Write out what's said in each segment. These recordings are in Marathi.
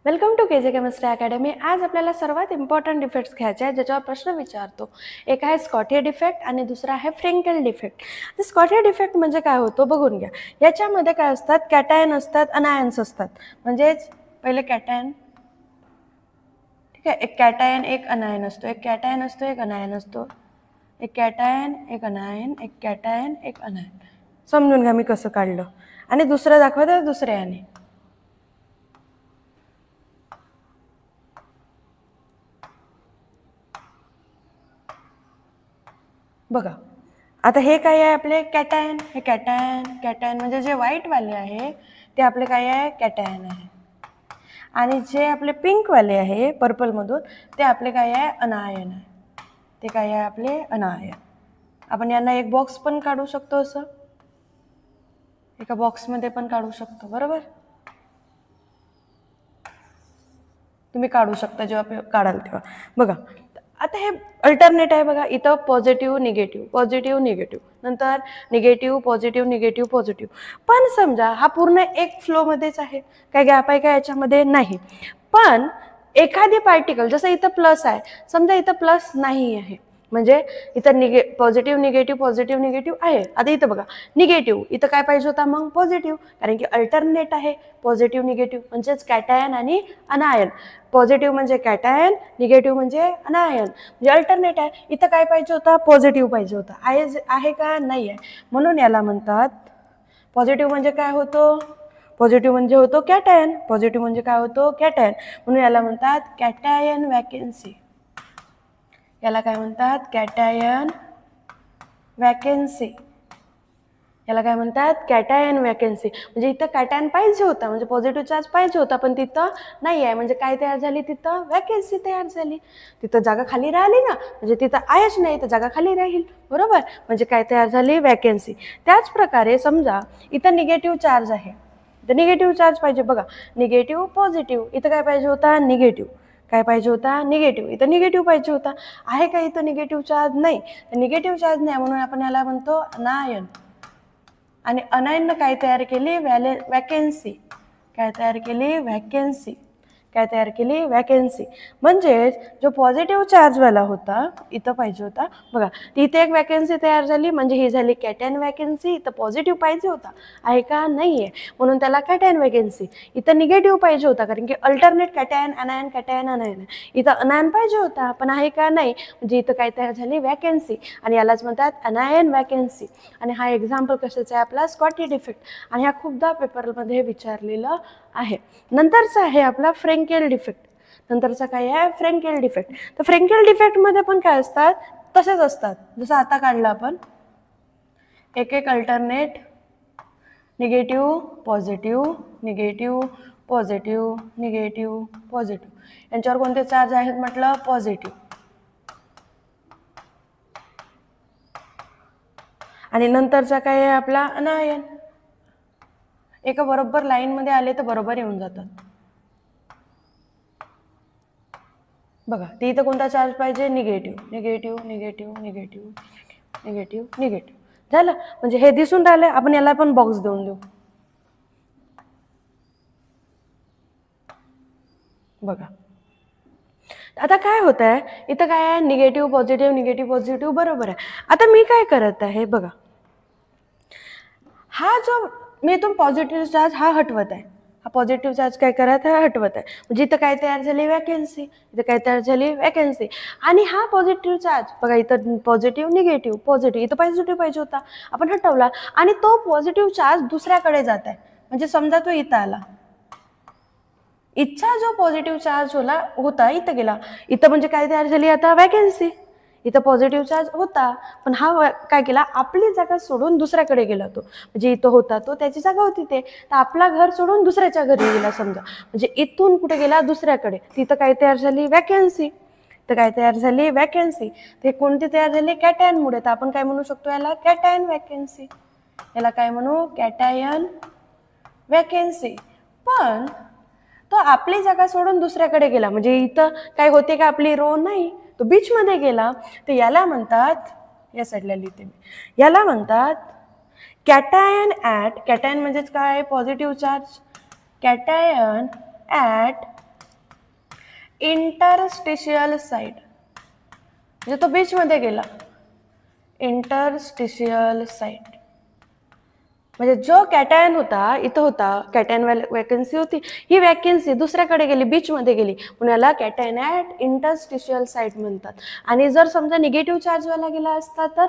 Welcome to KJ chemistry academy. आज आपल्याला सर्वात इम्पॉर्टंट डिफेक्ट्स घ्यायचे आहेत ज्याच्यावर प्रश्न विचारतो. एक आहे स्कॉटिया डिफेक्ट आणि दुसरा आहे फ्रेंकेल डिफेक्ट. तर स्कॉटिया डिफेक्ट म्हणजे काय होतो बघून घ्या. याच्यामध्ये काय असतात, कॅटायन असतात, अनायन्स असतात. म्हणजेच पहिले कॅटायन, ठीक आहे, एक कॅटायन एक अनायन असतो, एक कॅटायन असतो एक अनायन असतो, एक कॅटायन एक अनायन, एक कॅटायन एक अनायन. समजून घ्या मी कसं काढलं. आणि दुसरं दाखवतं दुसऱ्याने. बघा आता हे काय आहे आपले कॅटायन, हे कॅटायन कॅटायन म्हणजे जे व्हाईटवाले आहे ते आपले काय आहे कॅटायन आहे, आणि जे आपले पिंकवाले आहे पर्पलमधून ते आपले काय आहे अनायन आहे. ते काय आहे आपले अनायन. आपण यांना एक बॉक्स पण काढू शकतो, असं एका बॉक्समध्ये पण काढू शकतो, बरोबर. तुम्ही काढू शकता जेव्हा काढाल तेव्हा. बघा आता हे अल्टरनेट आहे बघा, इथं पॉझिटिव्ह निगेटिव्ह पॉझिटिव्ह निगेटिव्ह, नंतर निगेटिव्ह पॉझिटिव्ह निगेटिव्ह पॉझिटिव्ह. पण समजा हा पूर्ण एक फ्लोमध्येच आहे, काय गॅप आहे का याच्यामध्ये नाही. पण एखादी पार्टिकल जसं इथं प्लस आहे, समजा इथं प्लस नाही आहे, म्हणजे इथं पॉझिटिव्ह निगेटिव्ह आहे. आता इथं बघा निगेटिव्ह, इथं काय पाहिजे होता मग पॉझिटिव्ह, कारण की अल्टरनेट आहे पॉझिटिव्ह निगेटिव्ह म्हणजेच कॅटायन आणि अनायन. पॉझिटिव्ह म्हणजे कॅटायन, निगेटिव्ह म्हणजे अनायन, म्हणजे अल्टरनेट आहे. इथं काय पाहिजे होता पॉझिटिव्ह पाहिजे होता, आहे का नाही आहे, म्हणून याला म्हणतात पॉझिटिव्ह. म्हणजे काय होतो पॉझिटिव्ह म्हणजे होतो कॅटायन, पॉझिटिव्ह म्हणजे काय होतो कॅटायन, म्हणून याला म्हणतात कॅटायन वॅकेन्सी. याला काय म्हणतात कॅटायन वॅकेन्सी. याला काय म्हणतात कॅटायन वॅकेन्सी. म्हणजे इथं कॅटायन पाहिजे होता, म्हणजे पॉझिटिव्ह चार्ज पाहिजे होता, पण तिथं नाही आहे, म्हणजे काय तयार झाली तिथं वॅकेन्सी तयार झाली. तिथं जागा खाली राहिली ना, म्हणजे तिथं आहेच नाही तर जागा खाली राहील, बरोबर. म्हणजे काय तयार झाली वॅकेन्सी. त्याच प्रकारे समजा इथं निगेटिव्ह चार्ज आहे, तर निगेटिव्ह चार्ज पाहिजे. बघा निगेटिव्ह पॉझिटिव्ह, इथं काय पाहिजे होता निगेटिव्ह, काय पाहिजे होता निगेटिव्ह, इथं निगेटिव्ह पाहिजे होता. आहे का इथं निगेटिव्ह चार्ज नाही, तर निगेटिव्ह चार्ज नाही म्हणून आपण याला म्हणतो अनायन. आणि अनायननं काय तयार केली वॅकेन्सी. काय तयार केली वॅकेन्सी, काय तयार केली वॅकेन्सी. म्हणजेच जो पॉझिटिव्ह चार्जवाला होता इथं पाहिजे होता, बघा इथे एक वॅकेन्सी तयार झाली, म्हणजे ही झाली कॅटायन वॅकेन्सी. इथं पॉझिटिव्ह पाहिजे होता, आहे का नाही आहे, म्हणून त्याला कॅटायन वॅकेन्सी. इथं निगेटिव्ह पाहिजे होता, कारण की अल्टरनेट कॅटायन अनायन, इथं अनायन पाहिजे होता पण आहे का नाही, म्हणजे इथं काय तयार झाली वॅकेन्सी, आणि यालाच म्हणतात अनायन वॅकेन्सी. आणि हा एक्झाम्पल कशाचा आहे आपला स्कॉटिया डिफेक्ट, आणि हा खूपदा पेपरमध्ये विचारलेलं आहे. नंतरचा आहे आपला फ्रेंकेल डिफेक्ट. नंतरचा काय आहे फ्रेंकेल डिफेक्ट. तर फ्रेंकेल डिफेक्टमध्ये पण काय असतात, तसेच असतात जसं आता काढलं आपण, एक एक alternate negative positive negative positive negative positive. यांच्यावर कोणते चार्ज आहेत म्हटलं पॉझिटिव्ह. आणि नंतरचा काय आहे आपला अनायन. एका बरोबर लाईनमध्ये आले तर बरोबर येऊन जातात. बघा ते इथं कोणता चार्ज पाहिजे negative negative negative negative negative negative. झालं, म्हणजे हे दिसून राहिलं. आपण याला पण बॉक्स देऊन देऊ. बघा आता काय होत आहे, इथं काय आहे निगेटिव्ह पॉझिटिव्ह बरोबर आहे. आता मी काय करत आहे बघा, हा जो मी इथून पॉझिटिव्ह चार्ज हा हटवत आहे, हा पॉझिटिव्ह चार्ज काय करत आहे हटवत आहे, म्हणजे इथं काय तयार झाली वॅकेन्सी, इथं काय तयार झाली वॅकेन्सी. आणि हा पॉझिटिव्ह चार्ज बघा इथं पॉझिटिव्ह पॉझिटिव्ह, इथं पॉझिटिव्ह पाहिजे होता आपण हटवला, आणि तो पॉझिटिव्ह चार्ज दुसऱ्याकडे जात आहे. म्हणजे समजा तो इथं आला, इथचा जो पॉझिटिव्ह चार्ज होता इथं गेला, इथं म्हणजे काय तयार झाली आता वॅकेन्सी. इथं पॉझिटिव्ह चार्ज होता पण हा काय केला आपली जागा सोडून दुसऱ्याकडे गेला. तो म्हणजे इथं होता तो त्याची जागा होती ते, तर आपला घर सोडून दुसऱ्याच्या घरी गेला समजा, म्हणजे इथून कुठे गेला दुसऱ्याकडे, तिथं काय तयार झाली वॅकेन्सी. तर काय तयार झाली वॅकेन्सी. ते कोणती तयार झाली कॅटायनमुळे, तर आपण काय म्हणू शकतो याला कॅटायन वॅकेन्सी. याला काय म्हणू कॅटायन वॅकेन्सी. पण तो आपली जागा सोडून दुसऱ्याकडे गेला, म्हणजे इथं काय होते का आपली रो नाही, तो बीच मध्ये गेला. तर याला म्हणतात, या साईडला लिहिते मी, याला म्हणतात कॅटायन ॲट, कॅटायन म्हणजेच काय positive charge, cation at interstitial site, म्हणजे तो बीच मध्ये गेला. इंटरस्टिशियल साइट म्हणजे जो कॅटायन होता इथं होता, कॅटायन वॅकन्सी होती, ही वॅकन्सी दुसऱ्याकडे गेली, बीच मध्ये गेली, पण याला कॅटायन ॲट इंटरस्टिशियल साइट म्हणतात. आणि जर समजा निगेटिव्ह चार्जवाला गेला असता तर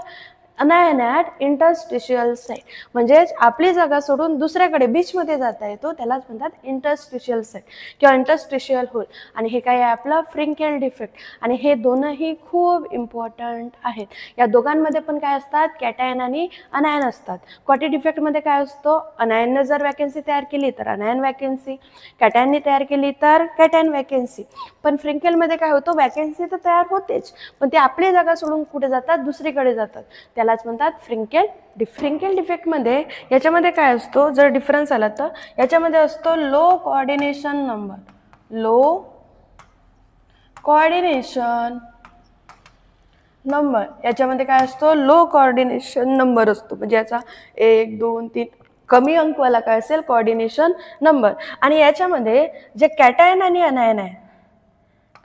अनायन ॲट इंटरस्टिशियल साइट, म्हणजेच आपली जागा सोडून दुसऱ्याकडे बीचमध्ये जाता येतो, त्यालाच म्हणतात इंटरस्टिशियल साइट किंवा इंटरस्टिशियल होल. आणि हे काय आहे आपलं फ्रिंकेल डिफेक्ट. आणि हे दोनही खूप इम्पॉर्टंट आहेत. या दोघांमध्ये पण काय असतात, कॅटायन आणि अनायन असतात. क्वाटी डिफेक्टमध्ये काय असतो, अनायनने जर वॅकन्सी तयार केली तर अनायन वॅकन्सी, कॅटायनने तयार केली तर कॅटायन वॅकन्सी. पण फ्रिंकेलमध्ये काय होतं, वॅकन्सी तर तयार होतेच, पण ते आपली जागा सोडून कुठे जातात, दुसरीकडे जातात, त्यालाच म्हणतात फ्रिंकेल डिफेक्ट. फ्रिंकेल डिफेक्टमध्ये याच्यामध्ये काय असतो, जर डिफरन्स आला तर याच्यामध्ये असतो low coordination number. Low coordination number याच्यामध्ये काय असतो, लो कोऑर्डिनेशन नंबर असतो, म्हणजे याचा 1 2 3 कमी अंकवाला काय असेल, कोऑर्डिनेशन नंबर. आणि याच्यामध्ये जे कॅटायन आणि अनायन आहे,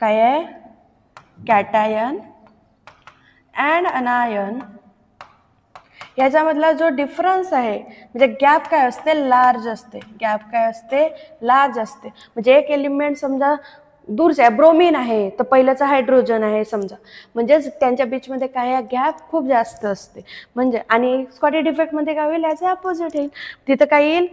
काय आहे, कॅटायन अँड अनायन याच्यामधला जो डिफरन्स आहे, म्हणजे गॅप काय असते, लार्ज असते. गॅप काय असते, लार्ज असते. म्हणजे एक एलिमेंट समजा दूरचा आहे, ब्रोमीन आहे तर पहिल्याचा हायड्रोजन आहे समजा, म्हणजेच त्यांच्या बीचमध्ये काय आहे, गॅप खूप जास्त असते. म्हणजे आणि स्कॉटी डिफेक्टमध्ये काय होईल, याचे अपोजिट येईल. तिथं काय येईल,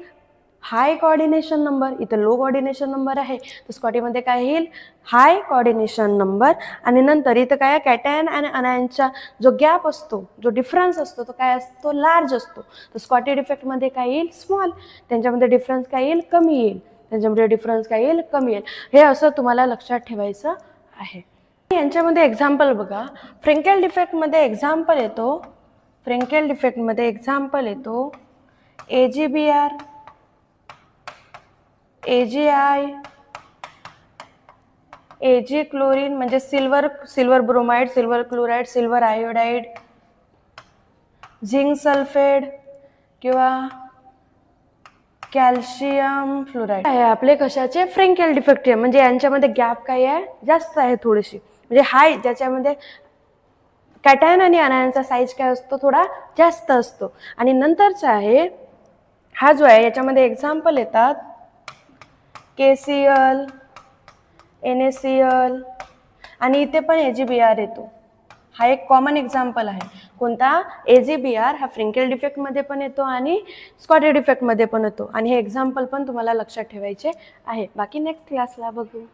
हाय कोऑर्डिनेशन नंबर, इथं लो कोऑर्डिनेशन नंबर आहे, तर स्कॉटीमध्ये काय येईल, हाय कोऑर्डिनेशन नंबर. आणि नंतर इथं काय, कॅटायन आणि अनायनचा जो गॅप असतो, जो डिफरन्स असतो, तो काय असतो, लार्ज असतो. तर स्कॉटी डिफेक्टमध्ये काय येईल, स्मॉल. त्यांच्यामध्ये डिफरन्स काय येईल, कमी येईल. त्यांच्यामध्ये डिफरन्स काय येईल, कमी येईल. हे असं तुम्हाला लक्षात ठेवायचं आहे. यांच्यामध्ये एक्झाम्पल बघा, फ्रिंकेल डिफेक्टमध्ये एक्झाम्पल येतो, फ्रिंकेल डिफेक्टमध्ये एक्झाम्पल येतो AgBr, AgI, Ag क्लोरीन म्हणजे silver bromide, silver chloride, silver iodide, zinc sulphate किंवा कॅल्शियम फ्लोराईड आहे आपले कशाचे, फ्रिंकेल डिफेक्ट. म्हणजे यांच्यामध्ये गॅप काय आहे, जास्त आहे थोडीशी, म्हणजे हाय, ज्याच्यामध्ये कॅटायन आणि अनायनचा साईज काय असतो, थोडा जास्त असतो. आणि नंतरचा आहे हा जो आहे, याच्यामध्ये एक्झाम्पल येतात KCl, NaCl आणि इथे पण AgBr येतो. हा एक कॉमन एक्झाम्पल आहे. कोणता, AgBr हा फ्रिंकेल डिफेक्टमध्ये पण येतो आणि स्कॉटी डिफेक्टमध्ये पण येतो. आणि हे एक्झाम्पल पण तुम्हाला लक्षात ठेवायचे आहे. बाकी नेक्स्ट क्लासला बघू.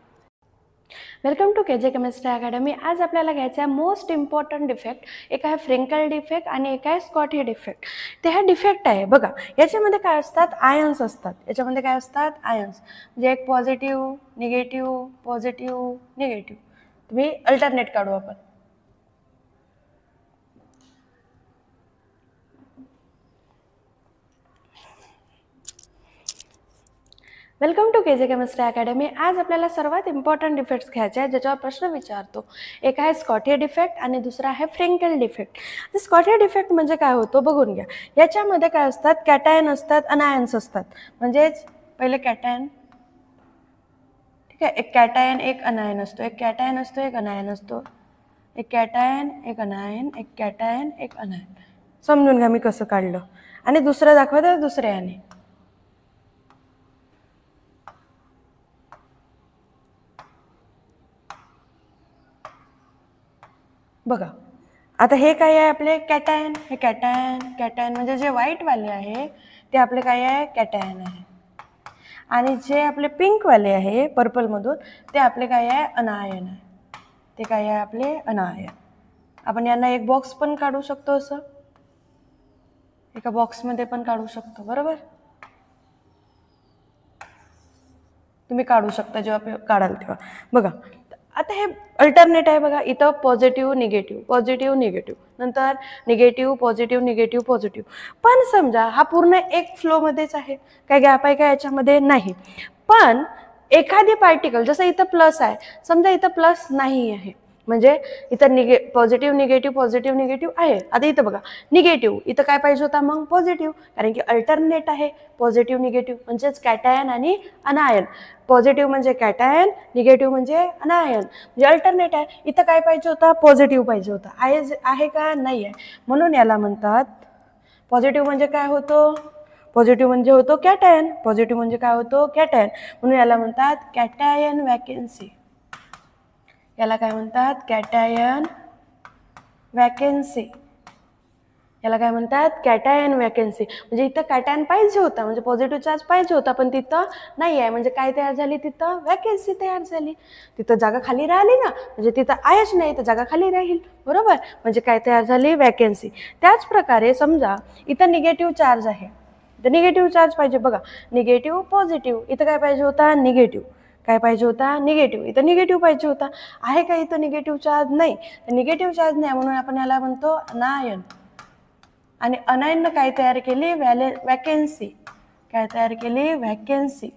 Welcome to KJ chemistry academy. आज आपल्याला घ्यायचं आहे मोस्ट इम्पॉर्टंट डिफेक्ट. एक आहे फ्रिंकेल डिफेक्ट आणि एक आहे स्कॉटी डिफेक्ट. ते हा डिफेक्ट आहे बघा, याच्यामध्ये काय असतात, आयन्स असतात. याच्यामध्ये काय असतात, आयन्स, म्हणजे एक पॉझिटिव्ह निगेटिव्ह, पॉझिटिव्ह निगेटिव्ह. तुम्ही अल्टरनेट काढू आपण. Welcome to KJ chemistry academy. आज आपल्याला सर्वात इम्पॉर्टंट डिफेक्ट्स घ्यायचे आहेत, ज्याच्यावर प्रश्न विचारतो. एक आहे स्कॉटी डिफेक्ट आणि दुसरा आहे फ्रिंकेल डिफेक्ट. तर स्कॉटी डिफेक्ट म्हणजे काय होतो बघून घ्या. याच्यामध्ये काय असतात, कॅटायन असतात, अनायन्स असतात. म्हणजेच पहिले कॅटायन, ठीक आहे, एक कॅटायन एक अनायन असतो, एक कॅटायन असतो एक अनायन असतो, एक कॅटायन एक अनायन, एक कॅटायन एक अनायन. समजून घ्या मी कसं काढलं. आणि दुसरं दाखवतं दुसऱ्याने. बघा आता हे काय आहे आपले कॅटायन, हे कॅटायन, कॅटायन म्हणजे जे व्हाईटवाले आहे ते आपले काय आहे, कॅटायन आहे. आणि जे आपले पिंकवाले आहे पर्पलमधून ते आपले काय आहे, अनायन आहे. ते काय आहे आपले अनायन. आपण यांना एक बॉक्स पण काढू शकतो, असं एका बॉक्समध्ये पण काढू शकतो, बरोबर. तुम्ही काढू शकता जेव्हा काढाल तेव्हा. बघा आता हे अल्टरनेट आहे बघा, इथं पॉझिटिव्ह निगेटिव्ह, पॉझिटिव्ह निगेटिव्ह, नंतर निगेटिव्ह पॉझिटिव्ह निगेटिव्ह पॉझिटिव्ह. पण समजा हा पूर्ण एक फ्लोमध्येच आहे, काय गॅप आहे का याच्यामध्ये, नाही. पण एखादी पार्टिकल, जसं इथं प्लस आहे, समजा इथं प्लस नाही आहे, म्हणजे इथं पॉझिटिव्ह निगेटिव्ह आहे. आता इथं बघा निगेटिव्ह, इथं काय पाहिजे होता मग पॉझिटिव्ह, कारण की अल्टरनेट आहे पॉझिटिव्ह निगेटिव्ह म्हणजेच कॅटायन आणि अनायन. पॉझिटिव्ह म्हणजे कॅटायन, निगेटिव्ह म्हणजे अनायन, म्हणजे अल्टरनेट आहे. इथं काय पाहिजे होता पॉझिटिव्ह पाहिजे होता. आहे का नाही आहे, म्हणून याला म्हणतात पॉझिटिव्ह म्हणजे काय होतो, पॉझिटिव्ह म्हणजे होतो कॅटायन, पॉझिटिव्ह म्हणजे काय होतो कॅटायन, म्हणून याला म्हणतात कॅटायन वॅकेन्सी. याला काय म्हणतात कॅटायन वॅकेन्सी. याला काय म्हणतात कॅटायन वॅकेन्सी. म्हणजे इथं कॅटायन पाहिजे होता, म्हणजे पॉझिटिव्ह चार्ज पाहिजे होता, पण तिथं नाही आहे. म्हणजे काय तयार झाली तिथं वॅकेन्सी तयार झाली. तिथं जागा खाली राहिली ना, म्हणजे तिथं आहेच नाही तर जागा खाली राहील, बरोबर. म्हणजे काय तयार झाली वॅकेन्सी. त्याच प्रकारे समजा इथं निगेटिव्ह चार्ज आहे, तर निगेटिव्ह चार्ज पाहिजे. बघा निगेटिव्ह पॉझिटिव्ह, इथं काय पाहिजे होता निगेटिव्ह, काय पाहिजे होता निगेटिव्ह, इथं निगेटिव्ह पाहिजे होता. आहे का इथं निगेटिव्ह चार्ज नाही, निगेटिव्ह चार्ज नाही, म्हणून आपण याला म्हणतो अनायन. आणि अनायननं काय तयार केली वॅकेन्सी. काय तयार केली वॅकेन्सी.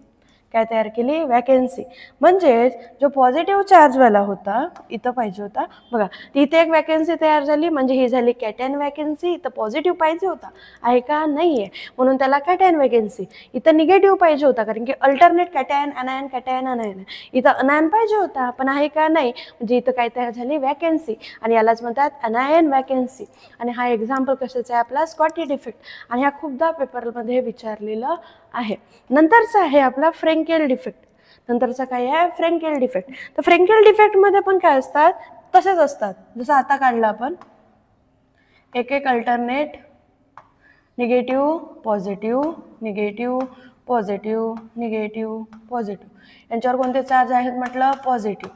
काय तयार केली वॅकेन्सी. म्हणजेच जो पॉझिटिव्ह चार्जवाला होता इथं पाहिजे होता, बघा इथे एक वॅकेन्सी तयार झाली, म्हणजे ही झाली कॅटायन वॅकेन्सी. इथं पॉझिटिव्ह पाहिजे होता, आहे का नाही आहे, म्हणून त्याला कॅटायन वॅकेन्सी. इथं निगेटिव्ह पाहिजे होता, कारण की अल्टरनेट कॅटायन अनायन कॅटायन अनायन. इथं अनायन पाहिजे होता, पण आहे का नाही, म्हणजे इथं काय तयार झाली वॅकेन्सी, आणि यालाच म्हणतात अनायन वॅकेन्सी. आणि हा एक्झाम्पल कशाचा आहे आपला स्कॉटी डिफेक्ट, आणि हा खूपदा पेपरमध्ये विचारलेलं आहे. नंतरचा आहे आपला फ्रेंकेल डिफेक्ट. नंतरचा काय आहे फ्रेंकेल डिफेक्ट. तर फ्रेंकेल डिफेक्टमध्ये पण काय असतात तसेच असतात, जसं आता काढलं आपण एक एक alternate negative positive negative positive negative positive. यांच्यावर कोणते चार्ज आहेत म्हटलं पॉझिटिव्ह.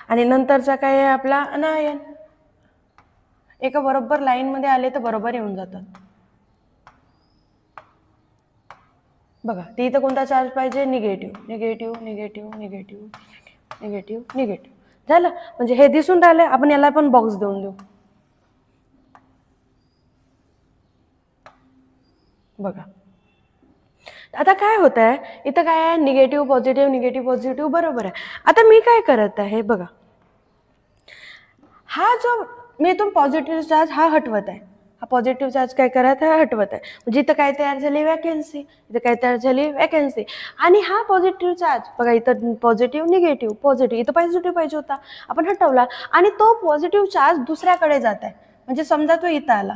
आणि नंतरचा काय आहे आपला अनायन. एका बरोबर लाईनमध्ये आले तर बरोबर येऊन जातात. बघा ते इथं कोणता चार्ज पाहिजे negative negative negative negative negative negative. झालं, म्हणजे हे दिसून राहिलं. आपण याला पण बॉक्स देऊन देऊ. बघा आता काय होत आहे, इथं काय आहे निगेटिव्ह पॉझिटिव्ह बरोबर आहे. आता मी काय करत आहे बघा, हा जो मी इथून पॉझिटिव्ह चार्ज हा हटवत आहे, हा पॉझिटिव्ह चार्ज काय करत आहे हटवत आहे, म्हणजे इथं काय तयार झाली वॅकेन्सी. इथं काय तयार झाली वॅकेन्सी. आणि हा पॉझिटिव्ह चार्ज बघा इथं पॉझिटिव्ह पॉझिटिव्ह इथं पॉझिटिव्ह पाहिजे होता, आपण हटवला, आणि तो पॉझिटिव्ह चार्ज दुसऱ्याकडे जात आहे. म्हणजे समजा तो इथं आला,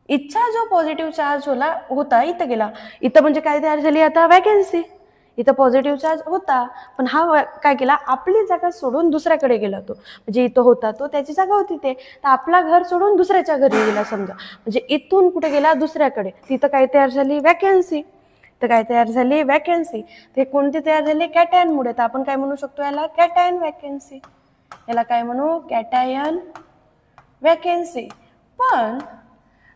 इथचा जो पॉझिटिव्ह चार्ज होता इथं गेला, इथं म्हणजे काय तयार झाली आता वॅकेन्सी. इथं पॉझिटिव्ह चार्ज होता, पण हा काय केला आपली जागा सोडून दुसऱ्याकडे गेला. तो म्हणजे इथं होता तो त्याची जागा होती ते, तर आपला घर सोडून दुसऱ्याच्या घरी गेला समजा, म्हणजे इथून कुठे गेला दुसऱ्याकडे. तिथं काय तयार झाली वॅकेन्सी. तर काय तयार झाली वॅकेन्सी. ते कोणती तयार झाली कॅटायनमुळे, तर आपण काय म्हणू शकतो याला कॅटायन वॅकेन्सी. याला काय म्हणू कॅटायन वॅकेन्सी. पण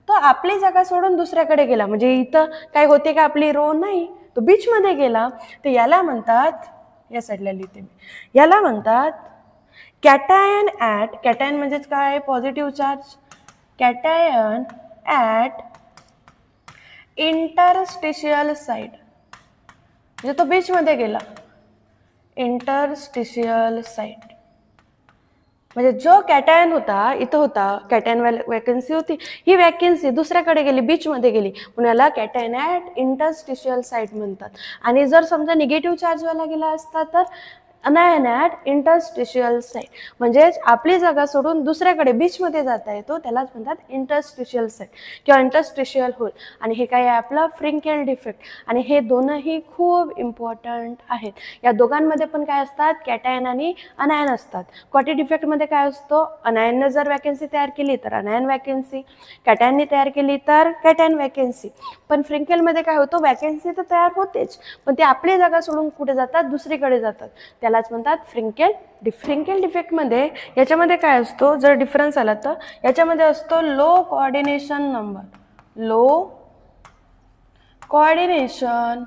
तो आपली जागा सोडून दुसऱ्याकडे गेला, म्हणजे इथं काय होते का आपली रो नाही, तो बीच मध्ये गेला. तर याला म्हणतात, या साईडला लिहिते मी, याला म्हणतात कॅटायन ॲट. कॅटायन म्हणजेच काय positive charge. Cation at interstitial side, म्हणजे तो बीच मध्ये गेला. इंटरस्टिशियल साईड म्हणजे जो कॅटायन होता इथं होता, कॅटायन वॅकन्सी होती, ही वॅकन्सी दुसऱ्याकडे गेली, बीचमध्ये गेली, म्हणून याला कॅटायन ॲट इंटरस्टिशियल साईट म्हणतात. आणि जर समजा निगेटिव्ह चार्जवाला गेला असता तर अनायन ॲट इंटरस्टिशियल साईट, म्हणजेच आपली जागा सोडून दुसऱ्याकडे बीचमध्ये जाता येतो, त्यालाच म्हणतात इंटरस्टिशियल साईट किंवा इंटरस्टिशियल होल. आणि हे काय आहे आपलं फ्रिंकेल डिफेक्ट. आणि हे दोनही खूप इम्पॉर्टंट आहेत. या दोघांमध्ये पण काय असतात कॅटायन आणि अनायन असतात. क्वाटी डिफेक्टमध्ये काय असतो, अनायननं जर वॅकन्सी तयार केली तर अनायन वॅकन्सी, कॅटायनने तयार केली तर कॅटायन वॅकन्सी. पण फ्रिंकेलमध्ये काय होतं, वॅकन्सी तर तयार होतेच, पण ते आपली जागा सोडून कुठे जातात दुसरीकडे जातात, त्यालाच म्हणतात फ्रिंकेल डिफेक्टमध्ये. याच्यामध्ये काय असतो, जर डिफरन्स आला तर याच्यामध्ये असतो low coordination number. Low coordination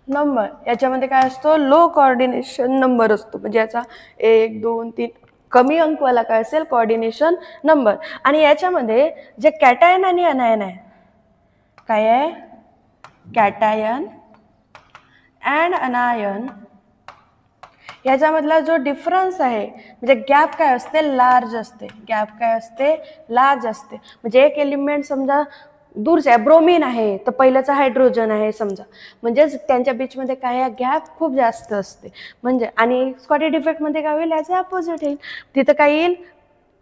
number याच्यामध्ये काय असतो लो कोऑर्डिनेशन नंबर असतो, म्हणजे याचा 1 2 3 कमी अंकवाला काय असेल कोऑर्डिनेशन नंबर. आणि याच्यामध्ये जे कॅटायन आणि अनायन आहे, काय आहे कॅटायन अँड अनायन याच्यामधला जो डिफरन्स आहे म्हणजे गॅप काय असते, लार्ज असते. गॅप काय असते, लार्ज असते. म्हणजे एक एलिमेंट समजा दूरचा आहे, ब्रोमीन आहे तर पहिल्याचा हायड्रोजन आहे समजा, म्हणजेच त्यांच्या बीचमध्ये काय आहे, गॅप खूप जास्त असते. म्हणजे आणि स्कॉटी डिफेक्टमध्ये काय होईल, याचे अपोजिट येईल. तिथं काय येईल,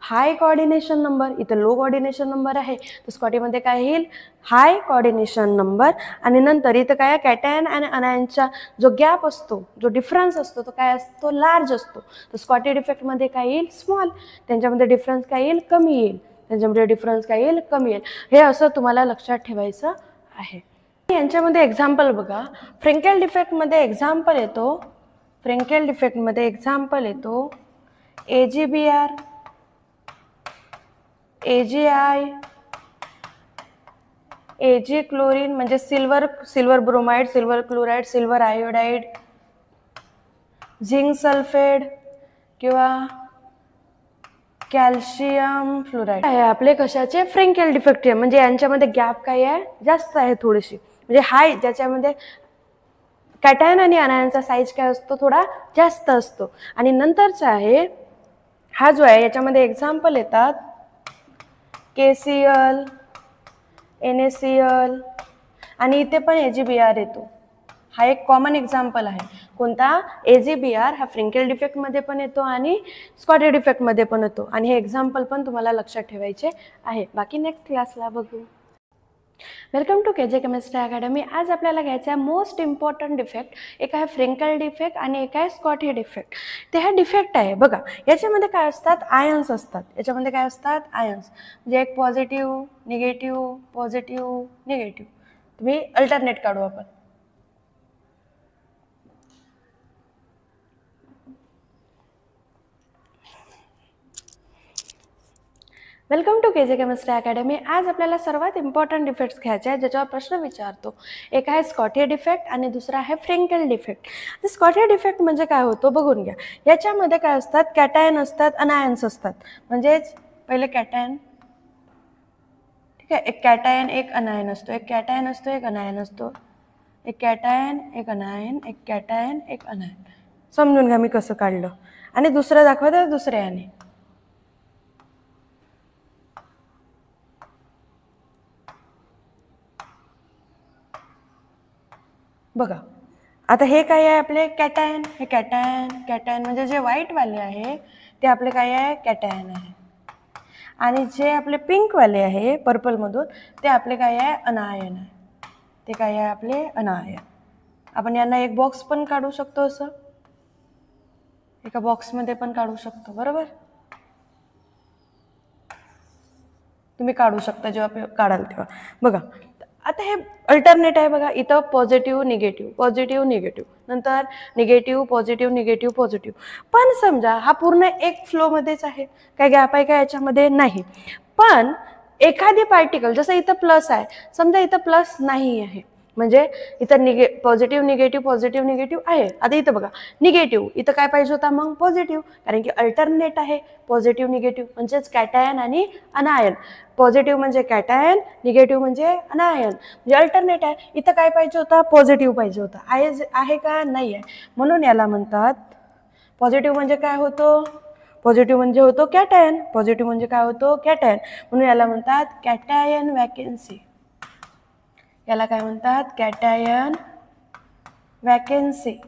हाय कोऑर्डिनेशन नंबर, इथं लो कोऑर्डिनेशन नंबर आहे तर स्कॉटीमध्ये काय येईल, हाय कोऑर्डिनेशन नंबर. आणि नंतर इथं काय, कॅटायन आणि अनायनचा जो गॅप असतो, जो डिफरन्स असतो तो काय असतो, लार्ज असतो. तर स्कॉटी डिफेक्टमध्ये काय येईल, स्मॉल. त्यांच्यामध्ये डिफरन्स काय येईल, कमी येईल. त्यांच्यामध्ये डिफरन्स काय येईल, कमी येईल. हे असं तुम्हाला लक्षात ठेवायचं आहे. यांच्यामध्ये एक्झाम्पल बघा, फ्रेंकेल डिफेक्टमध्ये एक्झाम्पल येतो, फ्रेंकेल डिफेक्टमध्ये एक्झाम्पल येतो AgBr, AgI, Ag क्लोरीन म्हणजे silver bromide, silver chloride, silver iodide, zinc sulphate किंवा कॅल्शियम फ्लोराईड आहे आपले कशाचे, फ्रेंकेल डिफेक्ट. म्हणजे यांच्यामध्ये गॅप काय आहे, जास्त आहे थोडीशी, म्हणजे हाय, ज्याच्यामध्ये कॅटायन आणि अनायनचा साईज काय असतो, थोडा जास्त असतो. आणि नंतरचा आहे हा जो आहे, याच्यामध्ये एक्झाम्पल येतात KCl, NaCl आणि इथे पण AgBr येतो. हा एक कॉमन एक्झाम्पल आहे. कोणता, AgBr हा फ्रेंकेल डिफेक्टमध्ये पण येतो आणि स्कॉटी डिफेक्टमध्ये पण येतो. आणि हे एक्झाम्पल पण तुम्हाला लक्षात ठेवायचे आहे. बाकी नेक्स्ट क्लासला बघू. Welcome to KJ chemistry academy. आज आपल्याला घ्यायचं आहे मोस्ट इम्पॉर्टंट डिफेक्ट. एक आहे फ्रेंकेल डिफेक्ट आणि एक आहे स्कॉटी डिफेक्ट. ते हा डिफेक्ट आहे बघा, याच्यामध्ये काय असतात, आयन्स असतात. याच्यामध्ये काय असतात, आयन्स. म्हणजे एक पॉझिटिव्ह निगेटिव्ह, पॉझिटिव्ह निगेटिव्ह. तुम्ही अल्टरनेट काढू आपण. Welcome to KJ chemistry academy. आज आपल्याला सर्वात इम्पॉर्टंट डिफेक्ट्स घ्यायचे आहेत, ज्याच्यावर प्रश्न विचारतो. एक आहे स्कॉटी डिफेक्ट आणि दुसरा आहे फ्रेंकेल डिफेक्ट. तर स्कॉटी डिफेक्ट म्हणजे काय होतो बघून घ्या. याच्यामध्ये काय असतात, कॅटायन असतात, अनायन्स असतात. म्हणजेच पहिले कॅटायन, ठीक आहे, एक कॅटायन एक अनायन असतो, एक कॅटायन असतो एक अनायन असतो, एक कॅटायन एक अनायन, एक कॅटायन एक अनायन. समजून घ्या मी कसं काढलं. आणि दुसरं दाखवतं दुसऱ्याने. बघा आता हे काय आहे आपले कॅटायन, हे कॅटायन, कॅटायन म्हणजे जे व्हाईटवाले आहे ते आपले काय आहे, कॅटायन आहे. आणि जे आपले पिंकवाले आहे पर्पलमधून ते आपले काय आहे, अनायन आहे. ते काय आहे आपले, अनायन. आपण यांना एक बॉक्स पण काढू शकतो, असं एका बॉक्समध्ये पण काढू शकतो, बरोबर. तुम्ही काढू शकता जेव्हा काढाल तेव्हा. बघा आता हे अल्टरनेट आहे बघा, इथं पॉझिटिव्ह निगेटिव्ह, पॉझिटिव्ह निगेटिव्ह, नंतर निगेटिव्ह पॉझिटिव्ह निगेटिव्ह पॉझिटिव्ह. पण समजा हा पूर्ण एक फ्लोमध्येच आहे, काय गॅप आहे का याच्यामध्ये, नाही. पण एखादी पार्टिकल, जसं इथं प्लस आहे, समजा इथं प्लस नाही आहे, म्हणजे इथं पॉझिटिव्ह निगेटिव्ह पॉझिटिव्ह निगेटिव्ह आहे. आता इथं बघा निगेटिव्ह, इथं काय पाहिजे होता मग, पॉझिटिव्ह, कारण की अल्टरनेट आहे. पॉझिटिव्ह निगेटिव्ह म्हणजेच कॅटायन आणि अनायन. पॉझिटिव्ह म्हणजे कॅटायन, निगेटिव्ह म्हणजे अनायन, म्हणजे अल्टरनेट आहे. इथं काय पाहिजे होता, पॉझिटिव्ह पाहिजे होता. आहे का, नाही आहे. म्हणून याला म्हणतात, पॉझिटिव्ह म्हणजे काय होतो, पॉझिटिव्ह म्हणजे होतो कॅटायन, पॉझिटिव्ह म्हणजे काय होतो, कॅटायन. म्हणून याला म्हणतात कॅटायन वॅकेन्सी. याला काय म्हणतात, कॅटायन वॅकेन्सी.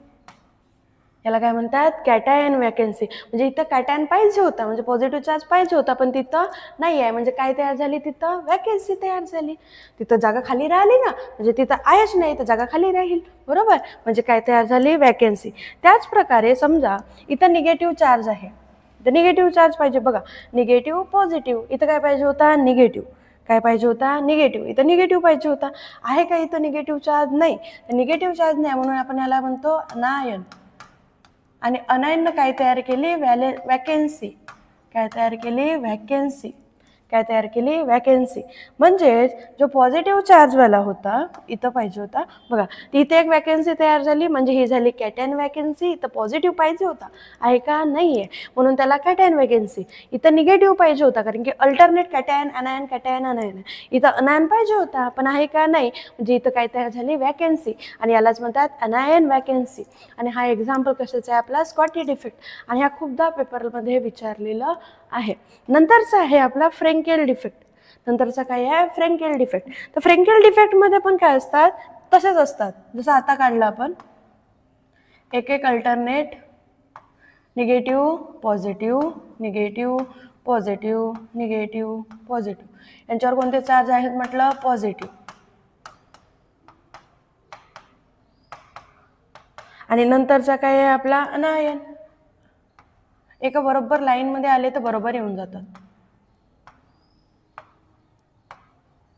याला काय म्हणतात, कॅटायन वॅकेन्सी. म्हणजे इथं कॅटायन पाहिजे होता, म्हणजे पॉझिटिव्ह चार्ज पाहिजे होता, पण तिथं नाही आहे. म्हणजे काय तयार झाली, तिथं वॅकेन्सी तयार झाली. तिथं जागा खाली राहिली ना, म्हणजे तिथं आहेच नाही तर जागा खाली राहील, बरोबर. म्हणजे काय तयार झाली, वॅकेन्सी. त्याच प्रकारे समजा इथं निगेटिव्ह चार्ज आहे, इथं निगेटिव्ह चार्ज पाहिजे. बघा निगेटिव्ह पॉझिटिव्ह, इथं काय पाहिजे होता, निगेटिव्ह. काय पाहिजे होता, निगेटिव्ह. इथं निगेटिव्ह पाहिजे होता. आहे का इथं निगेटिव्ह चार्ज, नाही. निगेटिव्ह चार्ज नाही, म्हणून आपण याला म्हणतो अनायन. आणि अनायननं काय तयार केली, वॅकेन्सी. काय तयार केली, वॅकेन्सी. काय तयार केली? वॅकन्सी. म्हणजेच जो पॉझिटिव्ह चार्जवाला होता, इथं पाहिजे होता बघा, इथे एक वॅकन्सी तयार झाली, म्हणजे ही झाली कॅटायन वॅकन्सी. इथं पॉझिटिव्ह पाहिजे होता, आहे का? नाही आहे, म्हणून त्याला कॅटायन वॅकन्सी. इथं निगेटिव्ह पाहिजे होता, कारण की अल्टरनेट कॅटायन अनायन कॅटायन अनायन. इथं अनायन पाहिजे होता, पण आहे का? नाही, म्हणजे इथं काय तयार झाली? वॅकन्सी. आणि यालाच म्हणतात अनायन वॅकन्सी. आणि हा एक्झाम्पल कशाचा आहे आपला? Schottky defect. आणि हा खूपदा पेपरमध्ये विचारलेलं आहे. नंतरचा आहे आपला फ्रेंकेल डिफेक्ट. नंतरचा काय आहे? फ्रेंकेल डिफेक्ट. तर फ्रेंकेल डिफेक्टमध्ये पण काय असतात? तसेच असतात, जसं आता काढलं आपण, एक एक alternate negative positive negative positive negative positive. यांच्यावर कोणते चार्ज आहेत म्हटलं? पॉझिटिव्ह. आणि नंतरचा काय आहे आपला? अनायन. एका बरोबर लाईनमध्ये आले तर बरोबर येऊन जातात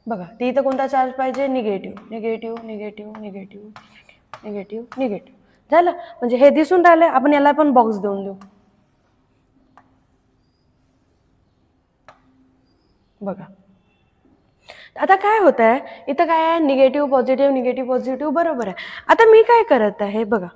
बघा. ते इथं कोणता चार्ज पाहिजे? Negative negative negative negative negative negative. झालं, म्हणजे हे दिसून राहिलं. आपण याला पण बॉक्स देऊन देऊ बघा. आता काय होत आहे इथं? काय आहे? निगेटिव्ह पॉझिटिव्ह बरोबर आहे. आता मी काय करत आहे बघा,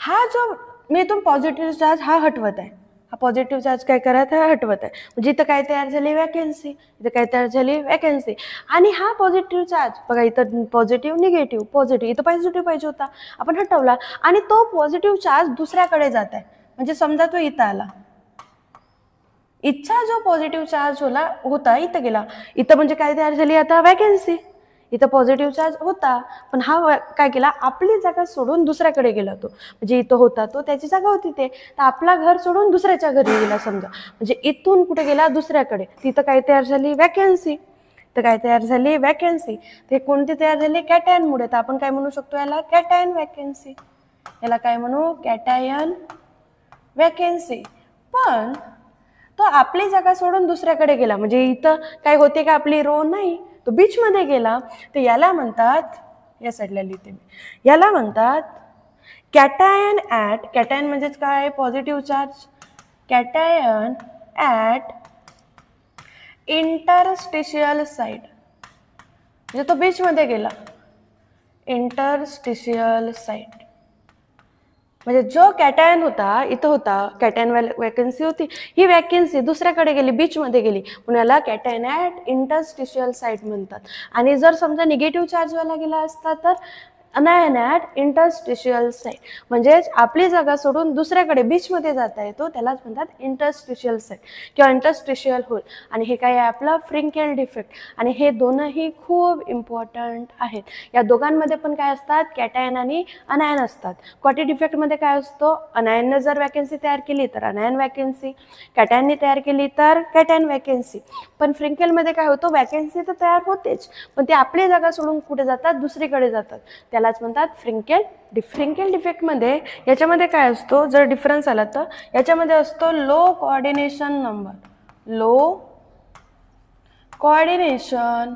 हा जो मी इथून पॉझिटिव्ह चार्ज हा हटवत आहे, हा पॉझिटिव्ह चार्ज काय करत आहे? हटवत आहे. म्हणजे इथं काय तयार झाली? वॅकन्सी. इथं काय तयार झाली? वॅकन्सी. आणि हा पॉझिटिव्ह चार्ज बघा, इथं पॉझिटिव्ह पॉझिटिव्ह, इथं पॉझिटिव्ह पाहिजे होता, आपण हटवला. आणि तो पॉझिटिव्ह चार्ज दुसऱ्याकडे जात आहे. म्हणजे समजा तो इथं आला, इथचा जो पॉझिटिव्ह चार्ज होता इथं गेला. इथं म्हणजे काय तयार झाली आता? वॅकन्सी. इथं पॉझिटिव्ह चार्ज होता, पण हा काय केला? आपली जागा सोडून दुसऱ्याकडे गेला. तो म्हणजे इथं होता, तो त्याची जागा होती ते, तर आपला घर सोडून दुसऱ्याच्या घरी गेला समजा. म्हणजे इथून कुठे गेला? दुसऱ्याकडे. तिथं काय तयार झाली? वॅकन्सी. तर काय तयार झाली? वॅकन्सी. ते कोणती तयार झाली? कॅटायनमुळे. तर आपण काय म्हणू शकतो याला? Cation vacancy. याला काय म्हणू? Cation vacancy. पण तो आपली जागा सोडून दुसऱ्याकडे गेला, म्हणजे इथं काय होते का? आपली रो नाही, तो बीच मध्ये गेला. तर याला म्हणतात, या साईडला लिहिते मी, याला म्हणतात कॅटायन ॲट. कॅटायन म्हणजेच काय? Positive charge. Cation at interstitial side. म्हणजे तो बीच मध्ये गेला. इंटरस्टिशियल साईड म्हणजे जो कॅटायन होता इथं होता, कॅटायन वॅकन्सी होती, ही वॅकन्सी दुसऱ्याकडे गेली, बीचमध्ये गेली, म्हणून याला कॅटायन ॲट इंटरस्टिशियल साईट म्हणतात. आणि जर समजा निगेटिव्ह चार्जवाला गेला असता तर अनायन ॲट इंटरस्टिशियल साईट. म्हणजेच आपली जागा सोडून दुसऱ्याकडे बीचमध्ये जाता येतो, त्यालाच म्हणतात इंटरस्टिशियल साईट किंवा इंटरस्टिशियल होल. आणि हे काय आहे आपलं? फ्रिंकेल डिफेक्ट. आणि हे दोनही खूप इम्पॉर्टंट आहेत. या दोघांमध्ये पण काय असतात? कॅटायन आणि अनायन असतात. स्कॉटी डिफेक्टमध्ये काय असतो? अनायनने जर वॅकन्सी तयार केली तर अनायन वॅकन्सी, कॅटायनने तयार केली तर कॅटायन वॅकन्सी. पण फ्रिंकेलमध्ये काय होतं? वॅकन्सी तर तयार होतेच, पण ते आपली जागा सोडून कुठे जातात? दुसरीकडे जातात, त्यालाच म्हणतात फ्रिंकेल डिफेक्टमध्ये. याच्यामध्ये काय असतो? जर डिफरन्स आला तर याच्यामध्ये असतो low coordination number. Low coordination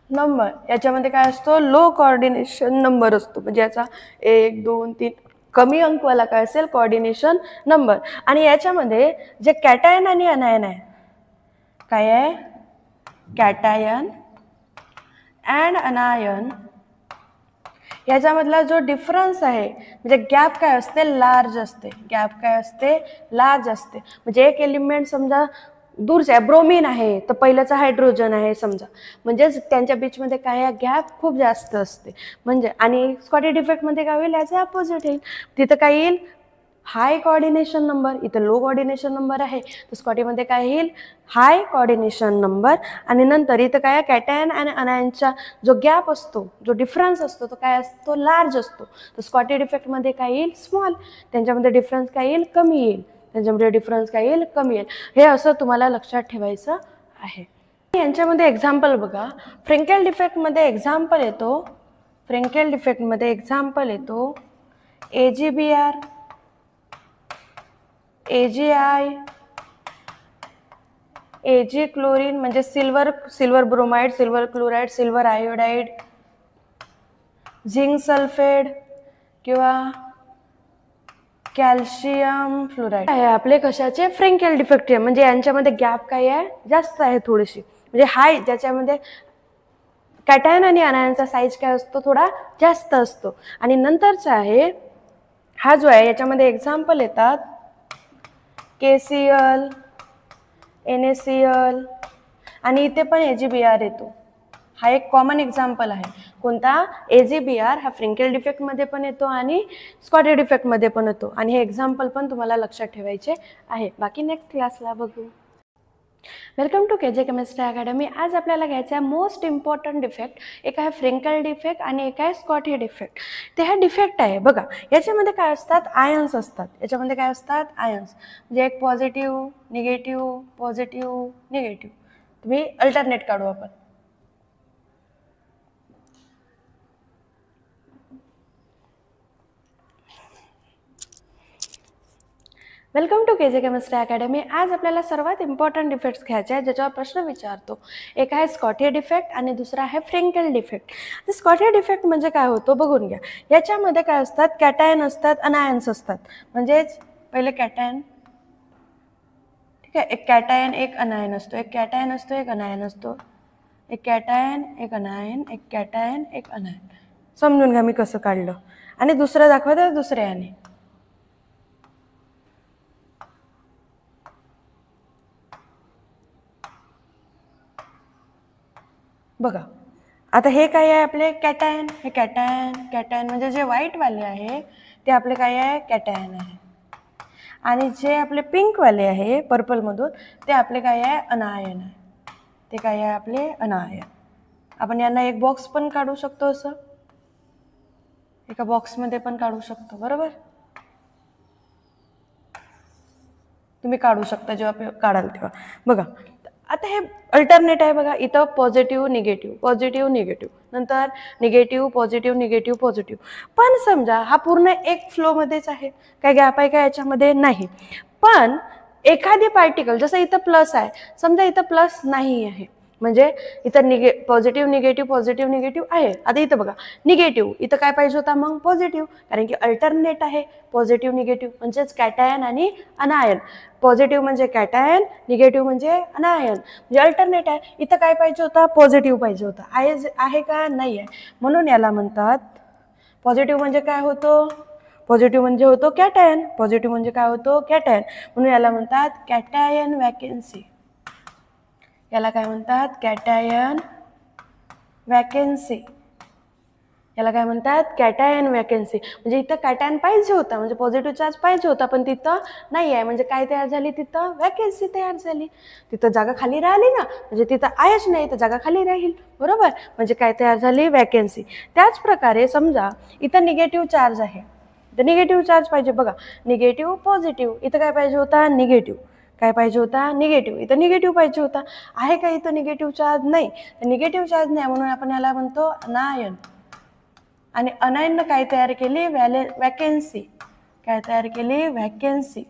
number. याच्यामध्ये काय असतो? लो कोऑर्डिनेशन नंबर असतो. म्हणजे याचा 1 2 3 कमी अंकवाला काय असेल? Coordination number. आणि याच्यामध्ये जे कॅटायन आणि अनायन आहे, काय आहे? कॅटायन अँड अनायन याच्यामधला जो डिफरन्स आहे, म्हणजे गॅप काय असते? लार्ज असते. गॅप काय असते? लार्ज असते. म्हणजे एक एलिमेंट समजा दूरचा आहे, ब्रोमीन आहे, तर पहिल्याचा हायड्रोजन आहे समजा, म्हणजेच त्यांच्या बीचमध्ये काय आहे? गॅप खूप जास्त असते. म्हणजे आणि स्कॉटी डिफेक्टमध्ये काय होईल? याचे अपोजिट येईल. तिथं काय येईल? हाय कोऑर्डिनेशन नंबर. इथं लो कोऑर्डिनेशन नंबर आहे, तर स्कॉटीमध्ये काय येईल? हाय कोऑर्डिनेशन नंबर. आणि नंतर इथं काय? कॅटायन आणि अनायनचा जो गॅप असतो, जो डिफरन्स असतो, तो काय असतो? लार्ज असतो. तर स्कॉटी डिफेक्टमध्ये काय येईल? स्मॉल. त्यांच्यामध्ये डिफरन्स काय येईल? कमी येईल. त्यांच्यामध्ये डिफरन्स काय येईल? कमी येईल. हे असं तुम्हाला लक्षात ठेवायचं आहे. यांच्यामध्ये एक्झाम्पल बघा. फ्रिंकेल डिफेक्टमध्ये एक्झाम्पल येतो, फ्रिंकेल डिफेक्टमध्ये एक्झाम्पल येतो AgBr, AgI, Ag क्लोरीन म्हणजे silver bromide, silver chloride, silver iodide, zinc sulphate किंवा कॅल्शियम फ्लोराईड आहे आपले कशाचे फ्रँकेल डिफेक्टिव्ह, म्हणजे यांच्यामध्ये गॅप काय आहे जास्त आहे थोडीशी, म्हणजे हाय ज्याच्यामध्ये कॅटायन आणि अनायनचा साईज काय असतो थोडा जास्त असतो. आणि नंतरचा आहे हा जो आहे याच्यामध्ये एक्झाम्पल येतात KCl, NaCl आणि इथे पण AgBr येतो. हा एक कॉमन एक्झाम्पल आहे. कोणता? AgBr हा फ्रिंकेल डिफेक्टमध्ये पण येतो आणि स्कॉटी डिफेक्टमध्ये पण येतो. आणि हे एक्झाम्पल पण तुम्हाला लक्षात ठेवायचे आहे. बाकी नेक्स्ट क्लासला बघू. Welcome to KJ chemistry academy. आज आपल्याला घ्यायचं आहे मोस्ट इम्पॉर्टंट डिफेक्ट. एक आहे फ्रिंकल डिफेक्ट आणि एक आहे स्कॉटी डिफेक्ट. ते हा डिफेक्ट आहे बघा, याच्यामध्ये काय असतात? आयन्स असतात. याच्यामध्ये काय असतात? आयन्स. म्हणजे एक पॉझिटिव्ह निगेटिव्ह पॉझिटिव्ह निगेटिव्ह. तुम्ही अल्टरनेट काढू आपण. Welcome to KJ chemistry academy. आज आपल्याला सर्वात इम्पॉर्टंट डिफेक्ट्स घ्यायचे आहेत ज्याच्यावर प्रश्न विचारतो. एक आहे स्कॉटी डिफेक्ट आणि दुसरा आहे फ्रिंकेल डिफेक्ट. तर स्कॉटी डिफेक्ट म्हणजे काय होतो बघून घ्या. याच्यामध्ये काय असतात? कॅटायन असतात, अनायन्स असतात. म्हणजेच पहिले कॅटायन, ठीक आहे, एक कॅटायन एक अनायन असतो, एक कॅटायन असतो एक अनायन असतो, एक कॅटायन एक अनायन, एक कॅटायन एक अनायन. समजून घ्या मी कसं काढलं. आणि दुसरं दाखवतं दुसऱ्याने. बघा आता हे काय आहे आपले कॅटायन. हे कॅटायन कॅटायन म्हणजे जे व्हाईटवाले आहे ते आपले काय आहे? कॅटायन आहे. आणि जे आपले पिंकवाले आहे पर्पलमधून ते आपले काय आहे? अनायन आहे. ते काय आहे? आपले अनायन. आपण यांना एक बॉक्स पण काढू शकतो, असं एका बॉक्समध्ये पण काढू शकतो, बरोबर? तुम्ही काढू शकता जेव्हा काढाल तेव्हा. बघा आता हे अल्टरनेट आहे बघा, इथं पॉझिटिव्ह निगेटिव्ह पॉझिटिव्ह निगेटिव्ह, नंतर निगेटिव्ह पॉझिटिव्ह निगेटिव्ह पॉझिटिव्ह. पण समजा हा पूर्ण एक फ्लोमध्येच आहे, काय गॅप आहे का याच्यामध्ये? नाही. पण एखादी पार्टिकल, जसं इथं प्लस आहे, समजा इथं प्लस नाही आहे, म्हणजे इथं पॉझिटिव्ह निगेटिव्ह आहे. आता इथं बघा निगेटिव्ह, इथं काय पाहिजे होता मग? पॉझिटिव्ह, कारण की अल्टरनेट आहे पॉझिटिव्ह निगेटिव्ह, म्हणजेच कॅटायन आणि अनायन. पॉझिटिव्ह म्हणजे कॅटायन, निगेटिव्ह म्हणजे अनायन, म्हणजे अल्टरनेट आहे. इथं काय पाहिजे होता? पॉझिटिव्ह पाहिजे होता. आहे का? नाही आहे. म्हणून याला म्हणतात पॉझिटिव्ह म्हणजे काय होतो? पॉझिटिव्ह म्हणजे होतो कॅटायन. पॉझिटिव्ह म्हणजे काय होतो? कॅटायन. म्हणून याला म्हणतात कॅटायन वॅकेन्सी. याला काय म्हणतात? Cation vacancy. याला काय म्हणतात? Cation vacancy. म्हणजे इथं कॅटायन पाहिजे होता, म्हणजे पॉझिटिव्ह चार्ज पाहिजे होता, पण तिथं नाही आहे. म्हणजे काय तयार झाली? तिथं वॅकेन्सी तयार झाली. तिथं जागा खाली राहिली ना, म्हणजे तिथं आहेच नाही तर जागा खाली राहील, बरोबर? म्हणजे काय तयार झाली? वॅकेन्सी. त्याच प्रकारे समजा इथं निगेटिव्ह चार्ज आहे, तर निगेटिव्ह चार्ज पाहिजे. बघा निगेटिव्ह पॉझिटिव्ह, इथं काय पाहिजे होता? निगेटिव्ह. काय पाहिजे होता? निगेटिव्ह. इथं निगेटिव्ह पाहिजे होता. आहे का इथं निगेटिव्ह चार्ज? नाही. तर निगेटिव्ह चार्ज नाही, म्हणून आपण याला म्हणतो अनायन. आणि अनायननं काय तयार केली? वॅकेन्सी. काय तयार केली? वॅकेन्सी.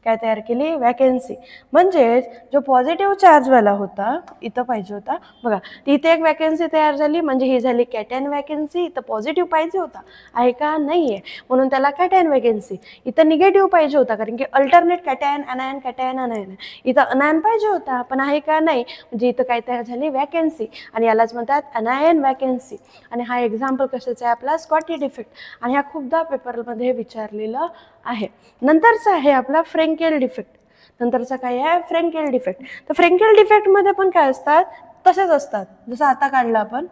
काय तयार केली? वॅकेन्सी. म्हणजेच जो पॉझिटिव्ह चार्जवाला होता इथं पाहिजे होता, बघा इथे एक वॅकेन्सी तयार झाली, म्हणजे ही झाली कॅटायन वॅकेन्सी. इथं पॉझिटिव्ह पाहिजे होता, आहे का? नाही आहे, म्हणून त्याला कॅटायन वॅकेन्सी. इथं निगेटिव्ह पाहिजे होता, कारण की अल्टरनेट कॅटायन अनायन कॅटायन अनायन. इथं अनायन पाहिजे होता, पण आहे का? नाही, म्हणजे इथं काय तयार झाली? वॅकेन्सी. आणि यालाच म्हणतात अनायन वॅकेन्सी. आणि हा एक्झाम्पल कशाचा आहे आपला? Schottky defect. आणि हा खूपदा पेपरमध्ये विचारलेलं आहे. नंतरचा आहे आपला फ्रँकेल डिफेक्ट. नंतरचा काय आहे? Frenkel defect. तर फ्रँकेल डिफेक्टमध्ये पण काय असतात? तसेच असतात, जसं आता काढलं आपण,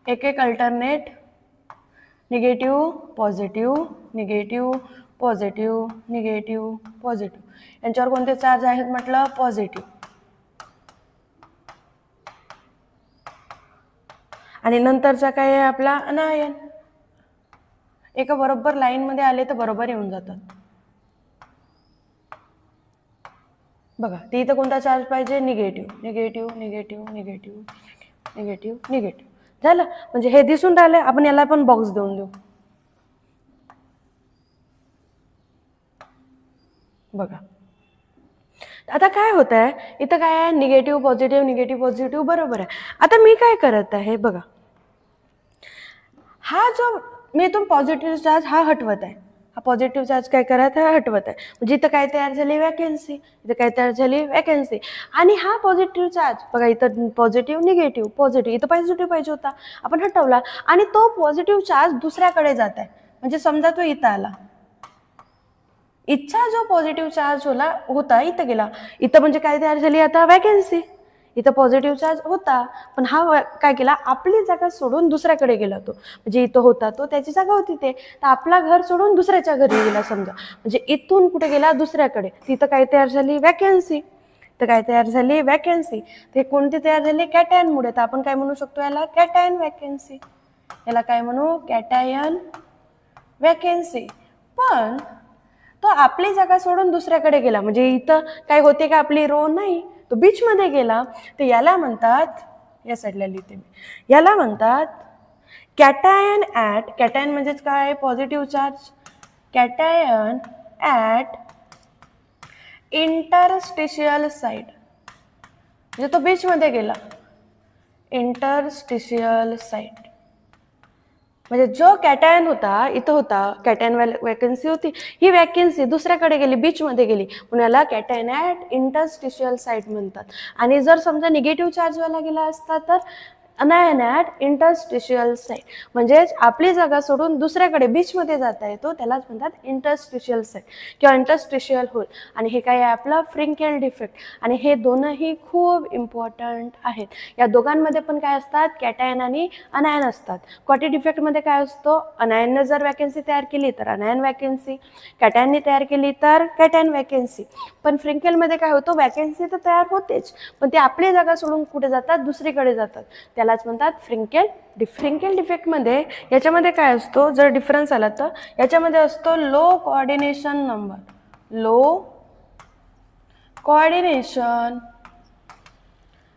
एक एक alternate negative positive negative positive negative positive. यांच्यावर कोणते चार्ज आहेत म्हटलं? पॉझिटिव्ह. आणि नंतरचा काय आहे आपला? अनायन. एका बरोबर लाईनमध्ये आले तर बरोबर येऊन जातात. बघा ते इथं कोणता चार्ज पाहिजे? Negative negative negative negative negative negative. झालं, म्हणजे हे दिसून राहिलं. आपण याला पण बॉक्स देऊन देऊ. बघा आता काय होत आहे, इथं काय आहे? निगेटिव्ह पॉझिटिव्ह बरोबर आहे. आता मी काय करत आहे बघा, हा जो मी इथून पॉझिटिव्ह चार्ज हा हटवत आहे, हा पॉझिटिव्ह चार्ज काय करत आहे, हटवत आहे. म्हणजे इथं काय तयार झाली, वॅकन्सी. इथं काय तयार झाली, वॅकन्सी. आणि हा पॉझिटिव्ह चार्ज बघा, इथं पॉझिटिव्ह निगेटिव्ह पॉझिटिव्ह, इथं पॉझिटिव्ह पाहिजे होता, आपण हटवला. आणि तो पॉझिटिव्ह चार्ज दुसऱ्याकडे जात आहे. म्हणजे समजा तो इथं आला, इथचा जो पॉझिटिव्ह चार्ज होता इथं गेला. इथं म्हणजे काय तयार झाली आता, वॅकन्सी. इथं पॉझिटिव्ह चार्ज होता, पण हा काय केला, आपली जागा सोडून दुसऱ्याकडे गेला. तो म्हणजे इथं होता, तो त्याची जागा होती ते, तर आपला घर सोडून दुसऱ्याच्या घरी गेला समजा. म्हणजे इथून कुठे गेला, दुसऱ्याकडे. तिथं काय तयार झाली, वॅकन्सी. तर काय तयार झाली, वॅकन्सी. ते कोणती तयार झाली, कॅटायनमुळे. तर आपण काय म्हणू शकतो याला, कॅटायन वॅकन्सी. याला काय म्हणू, कॅटायन वॅकन्सी. पण तो आपली जागा सोडून दुसऱ्याकडे गेला, म्हणजे इथं काय होते का, आपली रो नाही, तो बीच मध्ये गेला. तर याला म्हणतात, या साईडला लिहिते मी, याला म्हणतात कॅटायन ॲट. कॅटायन म्हणजेच काय, positive charge. Cation at interstitial side. म्हणजे तो बीच मध्ये गेला, इंटरस्टिशियल साईड. म्हणजे जो कॅटायन होता, इथं होता, कॅटायन वॅकन्सी होती, ही वॅकन्सी दुसऱ्याकडे गेली, बीचमध्ये गेली, म्हणून याला कॅटायन ॲट इंटरस्टिशियल साईट म्हणतात. आणि जर समजा निगेटिव्ह चार्जवाला गेला असता तर अनायन ॲट इंटरस्टिशियल साईट. म्हणजेच आपली जागा सोडून दुसऱ्याकडे बीचमध्ये जाता येतो, त्यालाच म्हणतात इंटरस्टिशियल साईट किंवा इंटरस्टिशियल होल. आणि हे काय आहे, आपलं फ्रिंकेल डिफेक्ट. आणि हे दोनही खूप इम्पॉर्टंट आहेत. या दोघांमध्ये पण काय असतात, कॅटायन आणि अनायन असतात. क्वाटी डिफेक्टमध्ये काय असतो, अनायनने जर वॅकन्सी तयार केली तर अनायन वॅकन्सी, कॅटायनने तयार केली तर कॅटायन वॅकन्सी. पण फ्रिंकेलमध्ये काय होतं, वॅकन्सी तर तयार होतेच, पण ते आपली जागा सोडून कुठे जातात, दुसरीकडे जातात, त्यालाच म्हणतात फ्रिंकेल डिफेक्ट. फ्रिंकेल डिफेक्टमध्ये याच्यामध्ये काय असतो, जर डिफरन्स आला तर याच्यामध्ये असतो low coordination number. Low coordination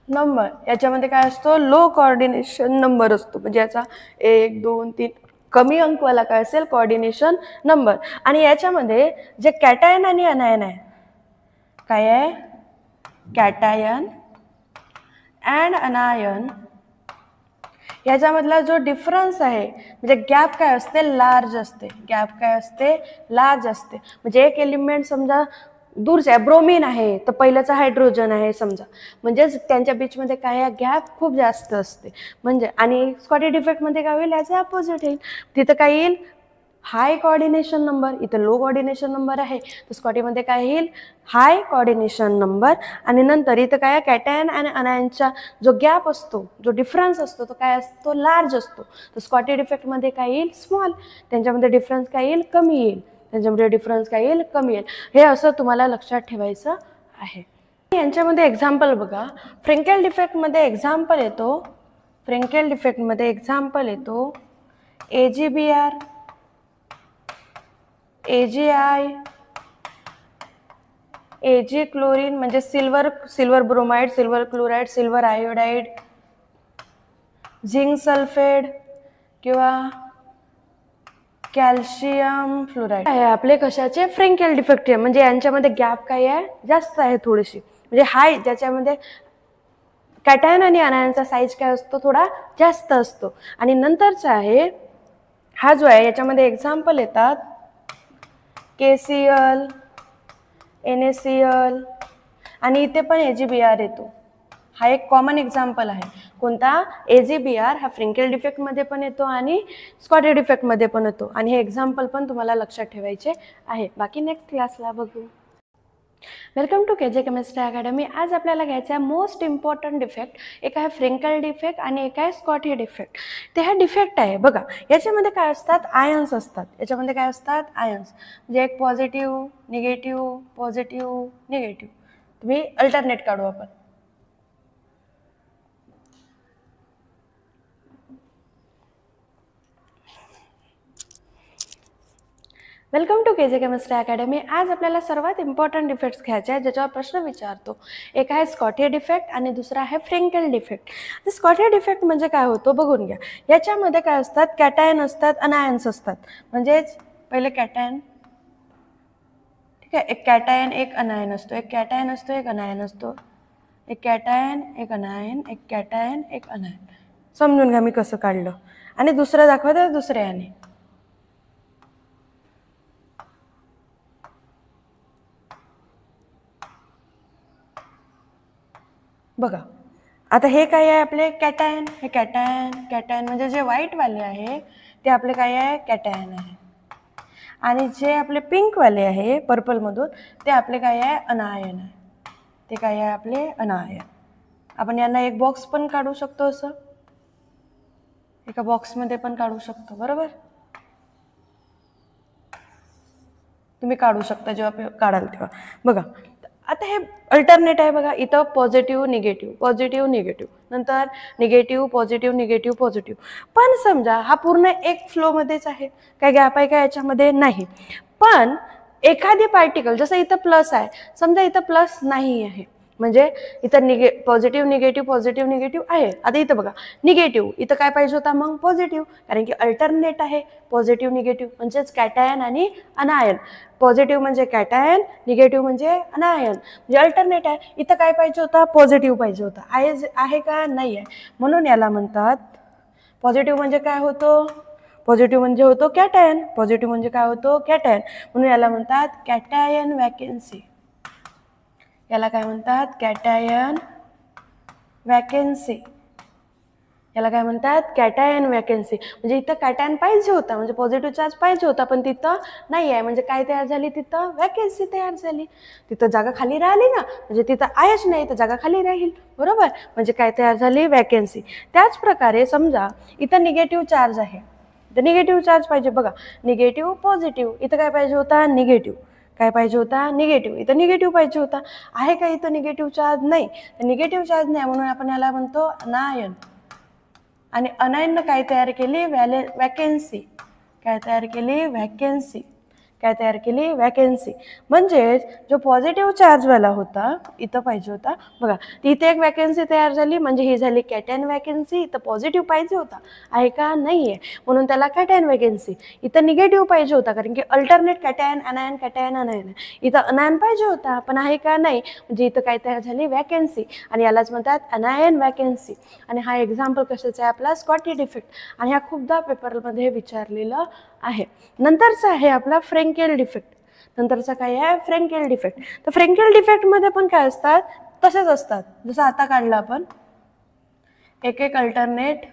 number. याच्यामध्ये काय असतो, लो कोऑर्डिनेशन नंबर असतो. म्हणजे याचा 1 2 3 कमी अंकवाला काय असेल, कोऑर्डिनेशन नंबर. आणि याच्यामध्ये जे कॅटायन आणि अनायन आहे, काय आहे, कॅटायन अँड अनायन, याच्यामधला जो डिफरन्स आहे, म्हणजे गॅप काय असते, लार्ज असते. गॅप काय असते, लार्ज असते. म्हणजे एक एलिमेंट समजा दूरचा आहे, ब्रोमीन आहे, तर पहिल्याचा हायड्रोजन आहे समजा, म्हणजेच त्यांच्या बीचमध्ये काय आहे, गॅप खूप जास्त असते. म्हणजे आणि स्कॉटी डिफेक्टमध्ये काय होईल, याचे अपोजिट येईल. तिथं काय येईल, हाय कोऑर्डिनेशन नंबर. इथं लो कोऑर्डिनेशन नंबर आहे, तर स्कॉटीमध्ये काय येईल, हाय कोऑर्डिनेशन नंबर. आणि नंतर इथं काय, कॅटायन आणि अनायनचा जो गॅप असतो, जो डिफरन्स असतो, तो काय असतो, लार्ज असतो. तर स्कॉटी डिफेक्टमध्ये काय येईल, स्मॉल. त्यांच्यामध्ये डिफरन्स काय येईल, कमी येईल. त्यांच्यामध्ये डिफरन्स काय येईल, कमी येईल. हे असं तुम्हाला लक्षात ठेवायचं आहे. यांच्यामध्ये एक्झाम्पल बघा, फ्रिंकेल डिफेक्टमध्ये एक्झाम्पल येतो, फ्रिंकेल डिफेक्टमध्ये एक्झाम्पल येतो AgBr, AgI, Ag क्लोरीन म्हणजे silver bromide, silver chloride, silver iodide, zinc sulphate किंवा कॅल्शियम फ्लोराईड आहे आपले कशाचे, फ्रिंकेल डिफेक्ट. म्हणजे यांच्यामध्ये गॅप काय आहे, जास्त आहे थोडीशी, म्हणजे हाय, ज्याच्यामध्ये कॅटायन आणि अनायनचा साईज काय असतो, थोडा जास्त असतो. आणि नंतरचा आहे हा जो आहे, याच्यामध्ये एक्झाम्पल येतात KCl, NaCl, आणि इथे पण AgBr येतो. हा एक कॉमन एक्झाम्पल आहे. कोणता, AgBr. हा फ्रिंकेल डिफेक्टमध्ये पण येतो आणि स्कॉटी डिफेक्टमध्ये पण येतो. आणि हे एक्झाम्पल पण तुम्हाला लक्षात ठेवायचे आहे. बाकी नेक्स्ट क्लासला बघू. Welcome to KJ chemistry academy. आज आपल्याला घ्यायचं आहे मोस्ट इम्पॉर्टंट डिफेक्ट. एक आहे फ्रिंकेल डिफेक्ट आणि एक आहे स्कॉटी डिफेक्ट. ते हा डिफेक्ट आहे बघा, याच्यामध्ये काय असतात, आयन्स असतात. याच्यामध्ये काय असतात, आयन्स. म्हणजे एक पॉझिटिव्ह निगेटिव्ह, पॉझिटिव्ह निगेटिव्ह. तुम्ही अल्टरनेट काढू आपण. Welcome to KJ chemistry academy. आज आपल्याला सर्वात इम्पॉर्टंट डिफेक्ट्स घ्यायचे आहेत, ज्याच्यावर प्रश्न विचारतो. एक आहे स्कॉटी डिफेक्ट आणि दुसरा आहे फ्रिंकेल डिफेक्ट. तर स्कॉटी डिफेक्ट म्हणजे काय होतो बघून घ्या. याच्यामध्ये काय असतात, कॅटायन असतात, अनायन्स असतात. म्हणजेच पहिले कॅटायन, ठीक आहे, एक कॅटायन एक अनायन असतो, एक कॅटायन असतो एक अनायन असतो, एक कॅटायन एक अनायन, एक कॅटायन एक अनायन. समजून घ्या मी कसं काढलं. आणि दुसरं दाखवतं दुसऱ्याने. बघा आता हे काय आहे आपले कॅटायन, हे कॅटायन म्हणजे जे व्हाईटवाले आहे ते आपले काय आहे कॅटायन आहे, आणि जे आपले पिंकवाले आहे पर्पलमधून ते आपले काय आहे अनायन आहे, ते काय आहे आपले अनायन. आपण यांना एक बॉक्स पण काढू शकतो, असं एका बॉक्समध्ये पण काढू शकतो, बरोबर. तुम्ही काढू शकता जेव्हा काढाल तेव्हा. बघा आता हे अल्टरनेट आहे, बघा इथं पॉझिटिव्ह निगेटिव्ह पॉझिटिव्ह निगेटिव्ह, नंतर निगेटिव्ह पॉझिटिव्ह निगेटिव्ह पॉझिटिव्ह. पण समजा हा पूर्ण एक फ्लोमध्येच आहे, काय गॅप आहे का याच्यामध्ये नाही. पण एखादी पार्टिकल जसं इथं प्लस आहे, समजा इथं प्लस नाही आहे, म्हणजे इथं पॉझिटिव्ह निगेटिव्ह आहे. आता इथं बघा निगेटिव्ह, इथं काय पाहिजे होता मग पॉझिटिव्ह, कारण की अल्टरनेट आहे पॉझिटिव्ह निगेटिव्ह म्हणजेच कॅटायन आणि अनायन. पॉझिटिव्ह म्हणजे कॅटायन, निगेटिव्ह म्हणजे अनायन, म्हणजे अल्टरनेट आहे. इथं काय पाहिजे होता पॉझिटिव्ह पाहिजे होता, आहे का नाही आहे, म्हणून याला म्हणतात पॉझिटिव्ह म्हणजे काय होतो, पॉझिटिव्ह म्हणजे होतो कॅटायन, पॉझिटिव्ह म्हणजे काय होतो कॅटायन, म्हणून याला म्हणतात कॅटायन वॅकेन्सी. याला काय म्हणतात कॅटायन वॅकेन्सी. याला काय म्हणतात कॅटायन वॅकेन्सी. म्हणजे इथं कॅटायन पाहिजे होता, म्हणजे पॉझिटिव्ह चार्ज पाहिजे होता, पण तिथं नाही आहे, म्हणजे काय तयार झाली तिथं वॅकेन्सी तयार झाली. तिथं जागा खाली राहिली ना, म्हणजे तिथं आहेच नाही तर जागा खाली राहील, बरोबर, म्हणजे काय तयार झाली वॅकेन्सी. त्याच प्रकारे समजा इथं निगेटिव्ह चार्ज आहे, तर निगेटिव्ह चार्ज पाहिजे. बघा निगेटिव्ह पॉझिटिव्ह, इथं काय पाहिजे होता निगेटिव्ह, काय पाहिजे होता निगेटिव्ह, इथं निगेटिव्ह पाहिजे होता. आहे का इथं निगेटिव्ह चार्ज नाही, निगेटिव्ह चार्ज नाही, म्हणून आपण याला म्हणतो अनायन. आणि अनायननं काय तयार केली वॅकेन्सी, काय तयार केली वॅकेन्सी, काय तयार केली वॅकेन्सी. म्हणजेच जो पॉझिटिव्ह चार्जवाला होता इथं पाहिजे होता, बघा इथे एक वॅकेन्सी तयार झाली, म्हणजे ही झाली कॅटायन वॅकेन्सी. इथं पॉझिटिव्ह पाहिजे होता, आहे का नाही आहे, म्हणून त्याला कॅटायन वॅकेन्सी. इथं निगेटिव्ह पाहिजे होता, कारण की अल्टरनेट कॅटायन अनायन कॅटायन अनायन, इथं अनायन पाहिजे होता पण आहे का नाही, म्हणजे इथं काय तयार झाली वॅकेन्सी, आणि यालाच म्हणतात अनायन वॅकेन्सी. आणि हा एक्झाम्पल कशाचा आहे आपला स्कॉटी डिफेक्ट, आणि हा खूपदा पेपरमध्ये विचारलेलं आहे. नंतरचा आहे आपला फ्रेंकेल डिफेक्ट. नंतरचा काय आहे फ्रेंकेल डिफेक्ट. तर फ्रेंकेल डिफेक्टमध्ये पण काय असतात तसेच असतात, जसं आता काढलं आपण एक एक alternate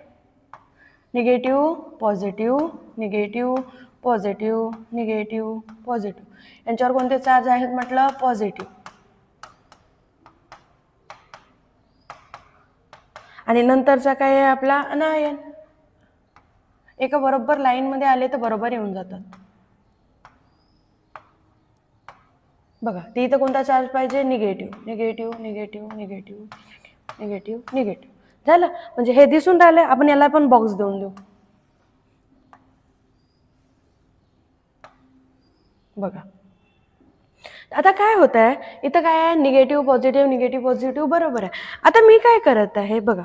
negative positive negative positive negative positive. यांच्यावर कोणते चार्ज आहेत म्हटलं पॉझिटिव्ह. आणि नंतरचा काय आहे आपला अनायन. एका बरोबर लाईनमध्ये आले तर बरोबर येऊन जातात. बघा ते इथं कोणता चार्ज पाहिजे negative negative negative negative negative negative झालं. म्हणजे हे दिसून राहिले, आपण याला पण बॉक्स देऊन देऊ. बघा आता काय होत आहे, इथं काय आहे निगेटिव्ह पॉझिटिव्ह बरोबर आहे. आता मी काय करत आहे बघा,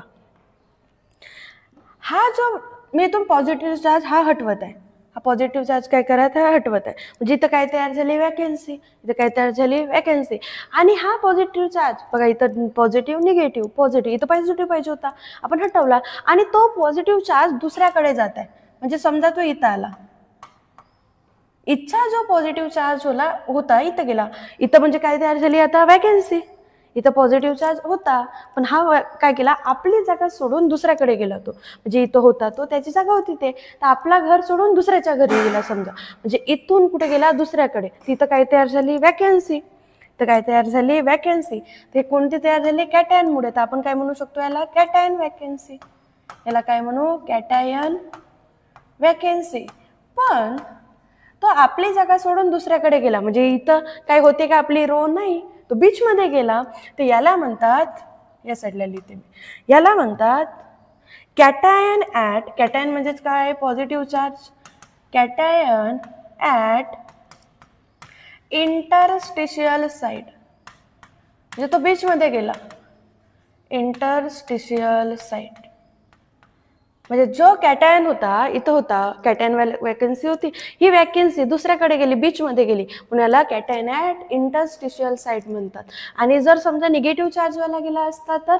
हा जो मी इथून पॉझिटिव्ह चार्ज हा हटवत आहे, हा पॉझिटिव्ह चार्ज काय करत आहे हटवत आहे, म्हणजे इथं काय तयार झाली वॅकेन्सी, इथं काय तयार झाली वॅकेन्सी. आणि हा पॉझिटिव्ह चार्ज बघा इथं पॉझिटिव्ह पॉझिटिव्ह इथं पॉझिटिव्ह पाहिजे होता, आपण हटवला, आणि तो पॉझिटिव्ह चार्ज दुसऱ्याकडे जात आहे. म्हणजे समजा तो इथं आला, इथचा जो पॉझिटिव्ह चार्ज होता इथं गेला, इथं म्हणजे काय तयार झाली आता वॅकेन्सी. इथं पॉझिटिव्ह चार्ज होता पण हा काय केला आपली जागा सोडून दुसऱ्याकडे गेला, तो म्हणजे इथं होता तो त्याची जागा होती ते, तर आपला घर सोडून दुसऱ्याच्या घरी गेला समजा, म्हणजे इथून कुठे गेला दुसऱ्याकडे, तिथं काय तयार झाली वॅकेन्सी. तर काय तयार झाली वॅकेन्सी. ते कोणती तयार झाली कॅटायनमुळे, तर आपण काय म्हणू शकतो याला कॅटायन वॅकेन्सी. याला काय म्हणू कॅटायन वॅकेन्सी. पण तो आपली जागा सोडून दुसऱ्याकडे गेला, म्हणजे इथं काय होते का आपली रो नाही, तो बीचमध्ये गेला, तर याला म्हणतात, या साईडला लिहिते मी, याला म्हणतात कॅटायन ॲट, कॅटायन म्हणजेच काय positive charge, cation at interstitial side, म्हणजे तो बीचमध्ये गेला इंटरस्टिशियल साईड. म्हणजे जो कॅटायन होता इथं होता, कॅटायन वॅकन्सी होती, ही वॅकन्सी दुसऱ्याकडे गेली बीचमध्ये गेली, म्हणून याला कॅटायन ॲट इंटरस्टिशियल साईट म्हणतात. आणि जर समजा निगेटिव्ह चार्जवाला गेला असता तर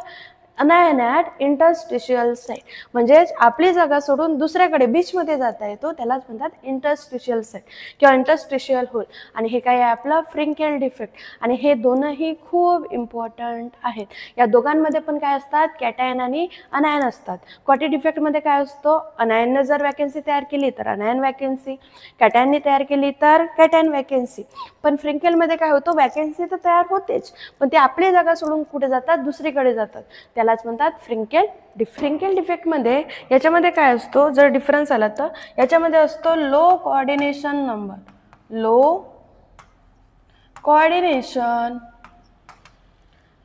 अनायन ॲट इंटरस्टिशियल साईट, म्हणजेच आपली जागा सोडून दुसऱ्याकडे बीचमध्ये जाता येतो, त्यालाच म्हणतात इंटरस्टिशियल साईट किंवा इंटरस्टिशियल होल. आणि हे काय आहे आपलं फ्रिंकेल डिफेक्ट. आणि हे दोनही खूप इम्पॉर्टंट आहेत. या दोघांमध्ये पण काय असतात, कॅटायन आणि अनायन असतात. स्कॉटी डिफेक्टमध्ये काय असतो, अनायननं जर वॅकन्सी तयार केली तर अनायन वॅकन्सी, कॅटायनने तयार केली तर कॅटायन वॅकन्सी. पण फ्रिंकेलमध्ये काय होतं, वॅकन्सी तर तयार होतेच, पण ते आपली जागा सोडून कुठे जातात, दुसरीकडे जातात, त्यालाच म्हणतात फ्रिंकेल डिफेक्ट. फ्रिंकेल डिफेक्टमध्ये याच्यामध्ये काय असतो, जर डिफरन्स आला तर याच्यामध्ये असतो low coordination number. Low coordination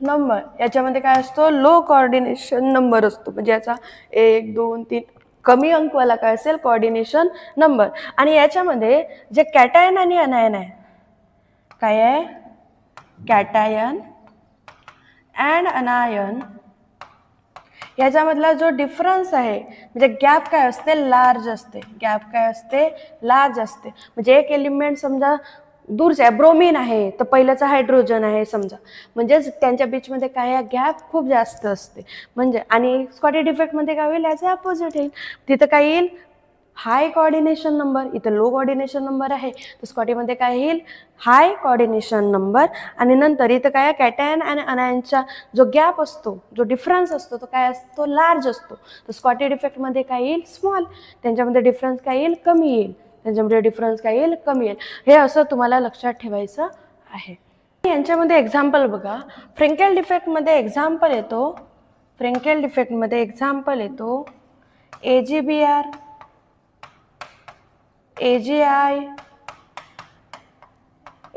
number याच्यामध्ये काय असतो, लो कोऑर्डिनेशन नंबर असतो. म्हणजे याचा 1 2 3 कमी अंकवाला काय असेल, कोऑर्डिनेशन नंबर. आणि याच्यामध्ये जे कॅटायन आणि अनायन आहे, काय आहे, कॅटायन अँड अनायन याच्यामधला जो डिफरन्स आहे, म्हणजे गॅप काय असते, लार्ज असते. गॅप काय असते, लार्ज असते. म्हणजे एक एलिमेंट समजा दूरचा आहे, ब्रोमीन आहे तर पहिल्याचा हायड्रोजन आहे समजा, म्हणजेच त्यांच्या बीचमध्ये काय आहे, गॅप खूप जास्त असते. म्हणजे आणि स्कॉटी डिफेक्टमध्ये काय होईल, याचे अपोजिट येईल. तिथं काय येईल, हाय कोऑर्डिनेशन नंबर, इथं लो कोऑर्डिनेशन नंबर आहे, तर स्कॉटीमध्ये काय येईल, हाय कोऑर्डिनेशन नंबर. आणि नंतर इथं काय, कॅटायन आणि अनायनचा जो गॅप असतो, जो डिफरन्स असतो तो काय असतो, लार्ज असतो. तर स्कॉटी डिफेक्टमध्ये काय येईल, स्मॉल. त्यांच्यामध्ये डिफरन्स काय येईल, कमी येईल. त्यांच्यामध्ये डिफरन्स काय येईल, कमी येईल. हे असं तुम्हाला लक्षात ठेवायचं आहे. यांच्यामध्ये एक्झाम्पल बघा, फ्रिंकेल डिफेक्टमध्ये एक्झाम्पल येतो, फ्रिंकेल डिफेक्टमध्ये एक्झाम्पल येतो AgBr, AgI,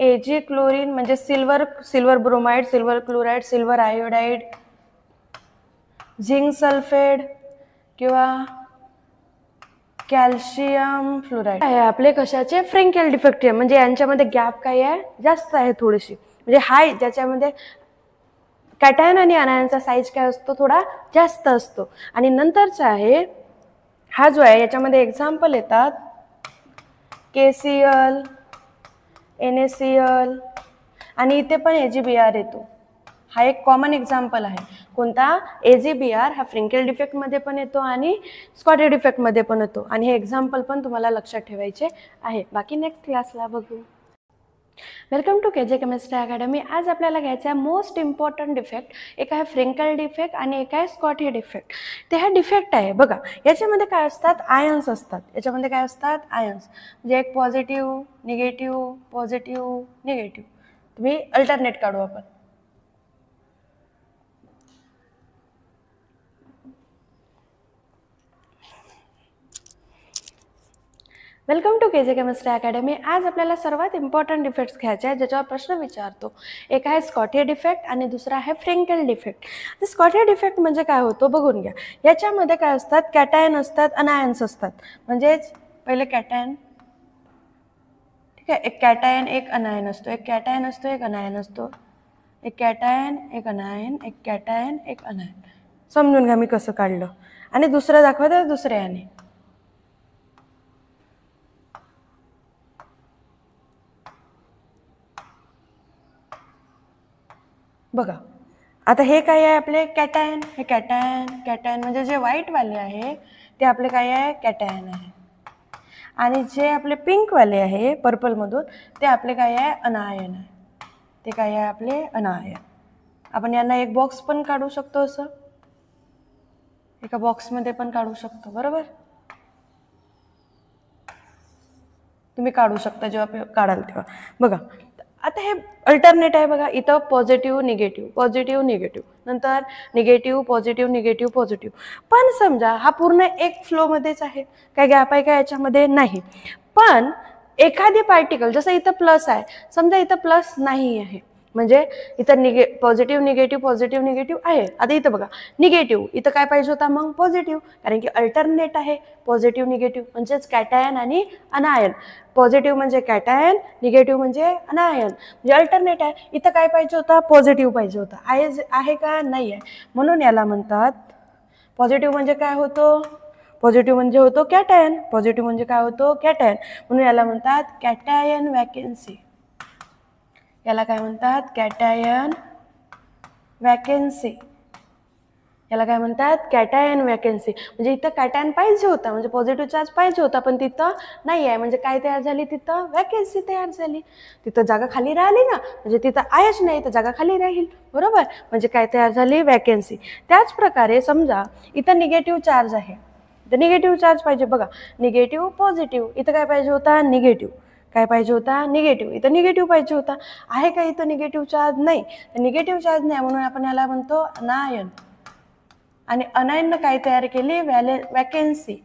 Ag क्लोरीन म्हणजे silver bromide, silver chloride, silver iodide, zinc sulphate किंवा कॅल्शियम फ्लोराईड आहे आपले कशाचे, फ्रिंकेल डिफेक्ट. म्हणजे यांच्यामध्ये गॅप काय आहे, जास्त आहे थोडीशी, म्हणजे हाय, ज्याच्यामध्ये कॅटायन आणि अनायनचा साईज काय असतो, थोडा जास्त असतो. आणि नंतरचा आहे हा जो आहे, याच्यामध्ये एक्झाम्पल येतात KCl, NaCl आणि इथे पण AgBr येतो. हा एक कॉमन एक्झाम्पल आहे. कोणता, AgBr हा फ्रिंकेल डिफेक्टमध्ये पण येतो आणि स्कॉटी डिफेक्टमध्ये पण येतो. आणि हे एक्झाम्पल पण तुम्हाला लक्षात ठेवायचे आहे. बाकी नेक्स्ट क्लासला बघू. Welcome to KJ chemistry academy. आज आपल्याला घ्यायचं आहे मोस्ट इम्पॉर्टंट डिफेक्ट. एक आहे फ्रिंकेल डिफेक्ट आणि एक आहे स्कॉटी डिफेक्ट. ते हा डिफेक्ट आहे बघा, याच्यामध्ये काय असतात, आयन्स असतात. याच्यामध्ये काय असतात, आयन्स. म्हणजे एक पॉझिटिव्ह निगेटिव्ह, पॉझिटिव्ह निगेटिव्ह. तुम्ही अल्टरनेट काढू आपण. Welcome to KJ chemistry academy. आज आपल्याला सर्वात इम्पॉर्टंट डिफेक्ट्स घ्यायचे आहेत, ज्याच्यावर प्रश्न विचारतो. एक आहे स्कॉटी डिफेक्ट आणि दुसरा आहे फ्रिंकेल डिफेक्ट. तर स्कॉटी डिफेक्ट म्हणजे काय होतो बघून घ्या. याच्यामध्ये काय असतात, कॅटायन असतात, अनायन्स असतात. म्हणजेच पहिले कॅटायन, ठीक आहे, एक कॅटायन एक अनायन असतो, एक कॅटायन असतो एक अनायन असतो, एक कॅटायन एक अनायन, एक कॅटायन एक अनायन. समजून घ्या मी कसं काढलं. आणि दुसरं दाखवतं दुसऱ्याने. बघा आता हे काय आहे आपले कॅटायन, हे कॅटायन, कॅटायन म्हणजे जे व्हाईटवाले आहे ते आपले काय आहे, कॅटायन आहे. आणि जे आपले पिंकवाले आहे पर्पलमधून ते आपले काय आहे, अनायन आहे. ते काय आहे आपले अनायन. आपण यांना एक बॉक्स पण काढू शकतो, असं एका बॉक्समध्ये पण काढू शकतो, बरोबर. तुम्ही काढू शकता जेव्हा काढाल तेव्हा. बघा आता हे अल्टरनेट आहे बघा, इथं पॉझिटिव्ह निगेटिव्ह, पॉझिटिव्ह निगेटिव्ह, नंतर निगेटिव्ह पॉझिटिव्ह निगेटिव्ह पॉझिटिव्ह. पण समजा हा पूर्ण एक फ्लोमध्येच आहे, काय गॅप आहे का याच्यामध्ये, नाही. पण एखादी पार्टिकल, जसं इथं प्लस आहे, समजा इथं प्लस नाही आहे, म्हणजे इथं पॉझिटिव्ह निगेटिव्ह पॉझिटिव्ह निगेटिव्ह आहे. आता इथं बघा निगेटिव्ह, इथं काय पाहिजे होता मग, पॉझिटिव्ह, कारण की अल्टरनेट आहे. पॉझिटिव्ह निगेटिव्ह म्हणजेच कॅटायन आणि अनायन. पॉझिटिव्ह म्हणजे कॅटायन, निगेटिव्ह म्हणजे अनायन, म्हणजे अल्टरनेट आहे. इथं काय पाहिजे होता, पॉझिटिव्ह पाहिजे होता. आहे का, नाही आहे. म्हणून याला म्हणतात, पॉझिटिव्ह म्हणजे काय होतो, पॉझिटिव्ह म्हणजे होतो कॅटायन, पॉझिटिव्ह म्हणजे काय होतो, कॅटायन. म्हणून याला म्हणतात कॅटायन वॅकन्सी. याला काय म्हणतात, कॅटायन वॅकन्सी. याला काय म्हणतात कॅटायन वॅकन्सी. म्हणजे इथं कॅटायन पाहिजे होता, म्हणजे पॉझिटिव्ह चार्ज पाहिजे होता, पण तिथं नाही आहे. म्हणजे काय तयार झाली तिथं वॅकन्सी तयार झाली. तिथं जागा खाली राहिली ना, म्हणजे तिथं आहेच नाही तर जागा खाली राहील, बरोबर. म्हणजे काय तयार झाली वॅकन्सी. त्याच प्रकारे समजा इथं निगेटिव्ह चार्ज आहे, तर निगेटिव्ह चार्ज पाहिजे. बघा निगेटिव्ह पॉझिटिव्ह, इथं काय पाहिजे होता निगेटिव्ह, काय पाहिजे होता निगेटिव्ह, इथं निगेटिव्ह पाहिजे होता. आहे का इथं निगेटिव्ह चार्ज? नाही. निगेटिव्ह चार्ज नाही म्हणून आपण याला म्हणतो अनायन. आणि अनायननं काय तयार केली वॅकन्सी.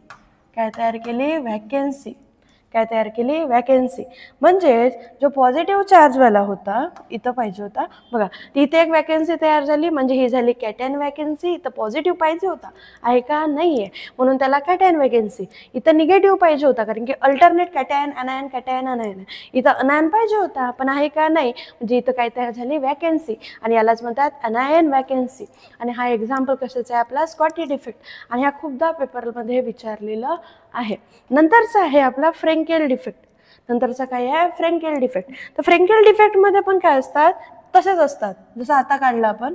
काय तयार केली वॅकन्सी. काय तयार केली वॅकन्सी. म्हणजेच जो पॉझिटिव्ह चार्जवाला होता इथं पाहिजे होता, बघा इथे एक वॅकन्सी तयार झाली, म्हणजे ही झाली कॅटायन वॅकन्सी. इथं पॉझिटिव्ह पाहिजे होता, आहे का नाही आहे, म्हणून त्याला कॅटायन वॅकन्सी. इथं निगेटिव्ह पाहिजे होता, कारण की अल्टरनेट कॅटायन अनायन कॅटायन अनायन. इथं अनायन पाहिजे होता, पण आहे का नाही, म्हणजे इथं काय तयार झाली वॅकन्सी, आणि यालाच म्हणतात अनायन वॅकन्सी. आणि हा एक्झाम्पल कशाचा आहे आपला स्कॉटी डिफेक्ट, आणि हा खूपदा पेपरमध्ये विचारलेलं आहे. नंतरचा आहे आपला फ्रेंकेल डिफेक्ट. नंतरचा काय आहे फ्रेंकेल डिफेक्ट. तर फ्रेंकेल डिफेक्टमध्ये पण काय असतात तसेच असतात, जसं आता काढलं आपण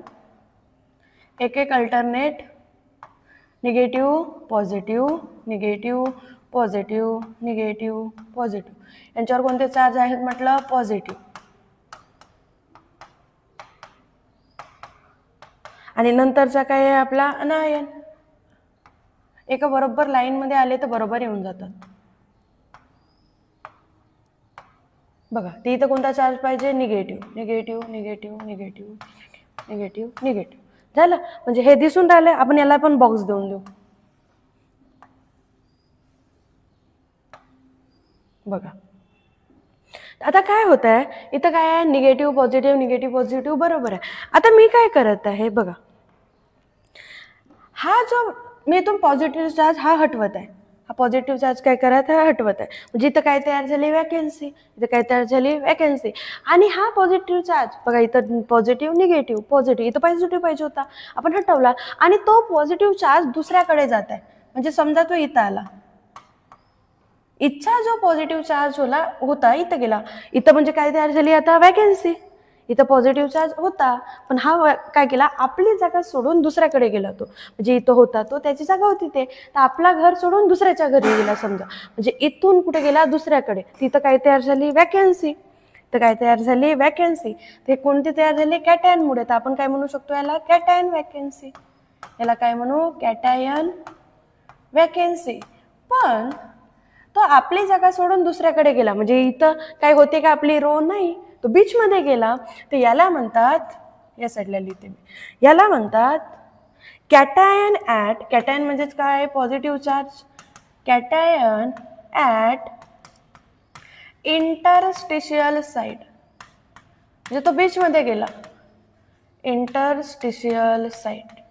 एक एक alternate negative positive negative positive negative positive. यांच्यावर कोणते चार्ज आहेत म्हटलं पॉझिटिव्ह. आणि नंतरचा काय आहे आपला अनायन. एका बरोबर लाईनमध्ये आले तर बरोबर येऊन जातात. बघा ते इथं कोणता चार्ज पाहिजे negative negative negative negative negative negative. झालं, म्हणजे हे दिसून राहिलं. आपण याला पण बॉक्स देऊन देऊ. बघा आता काय होत आहे, इथं काय आहे निगेटिव्ह पॉझिटिव्ह बरोबर आहे. आता मी काय करत आहे बघा, हा जो मी इथून पॉझिटिव्ह चार्ज हा हटवत आहे, हा पॉझिटिव्ह चार्ज काय करत आहे हटवत आहे. म्हणजे इथं काय तयार झाली वॅकन्सी, इथं काय तयार झाली वॅकन्सी. आणि हा पॉझिटिव्ह चार्ज बघा इथं पॉझिटिव्ह पॉझिटिव्ह, इथं पॉझिटिव्ह पाहिजे होता, आपण हटवला. आणि तो पॉझिटिव्ह चार्ज दुसऱ्याकडे जात आहे. म्हणजे समजा तो इथं आला, इथचा जो पॉझिटिव्ह चार्ज होता इथं गेला. इथं म्हणजे काय तयार झाली आता वॅकन्सी. इथं पॉझिटिव्ह चार्ज होता, पण हा काय केला आपली जागा सोडून दुसऱ्याकडे गेला. तो म्हणजे इथं होता तो त्याची जागा होती ते, तर आपला घर सोडून दुसऱ्याच्या घरी गेला समजा. म्हणजे इथून कुठे गेला दुसऱ्याकडे, तिथं काय तयार झाली वॅकन्सी. तर काय तयार झाली वॅकन्सी. ते कोणती तयार झाली कॅटायनमुळे. तर आपण काय म्हणू शकतो याला कॅटायन वॅकन्सी. याला काय म्हणू कॅटायन वॅकन्सी. पण तो आपली जागा सोडून दुसऱ्याकडे गेला, म्हणजे इथं काय होते का आपली रो नाही, तो बीच मध्ये गेला. तर याला म्हणतात, या साईडला लिहिते मी, याला म्हणतात कॅटायन ॲट. कॅटायन म्हणजेच काय positive charge. Cation at interstitial side, म्हणजे तो बीच मध्ये गेला. इंटरस्टिशियल साईड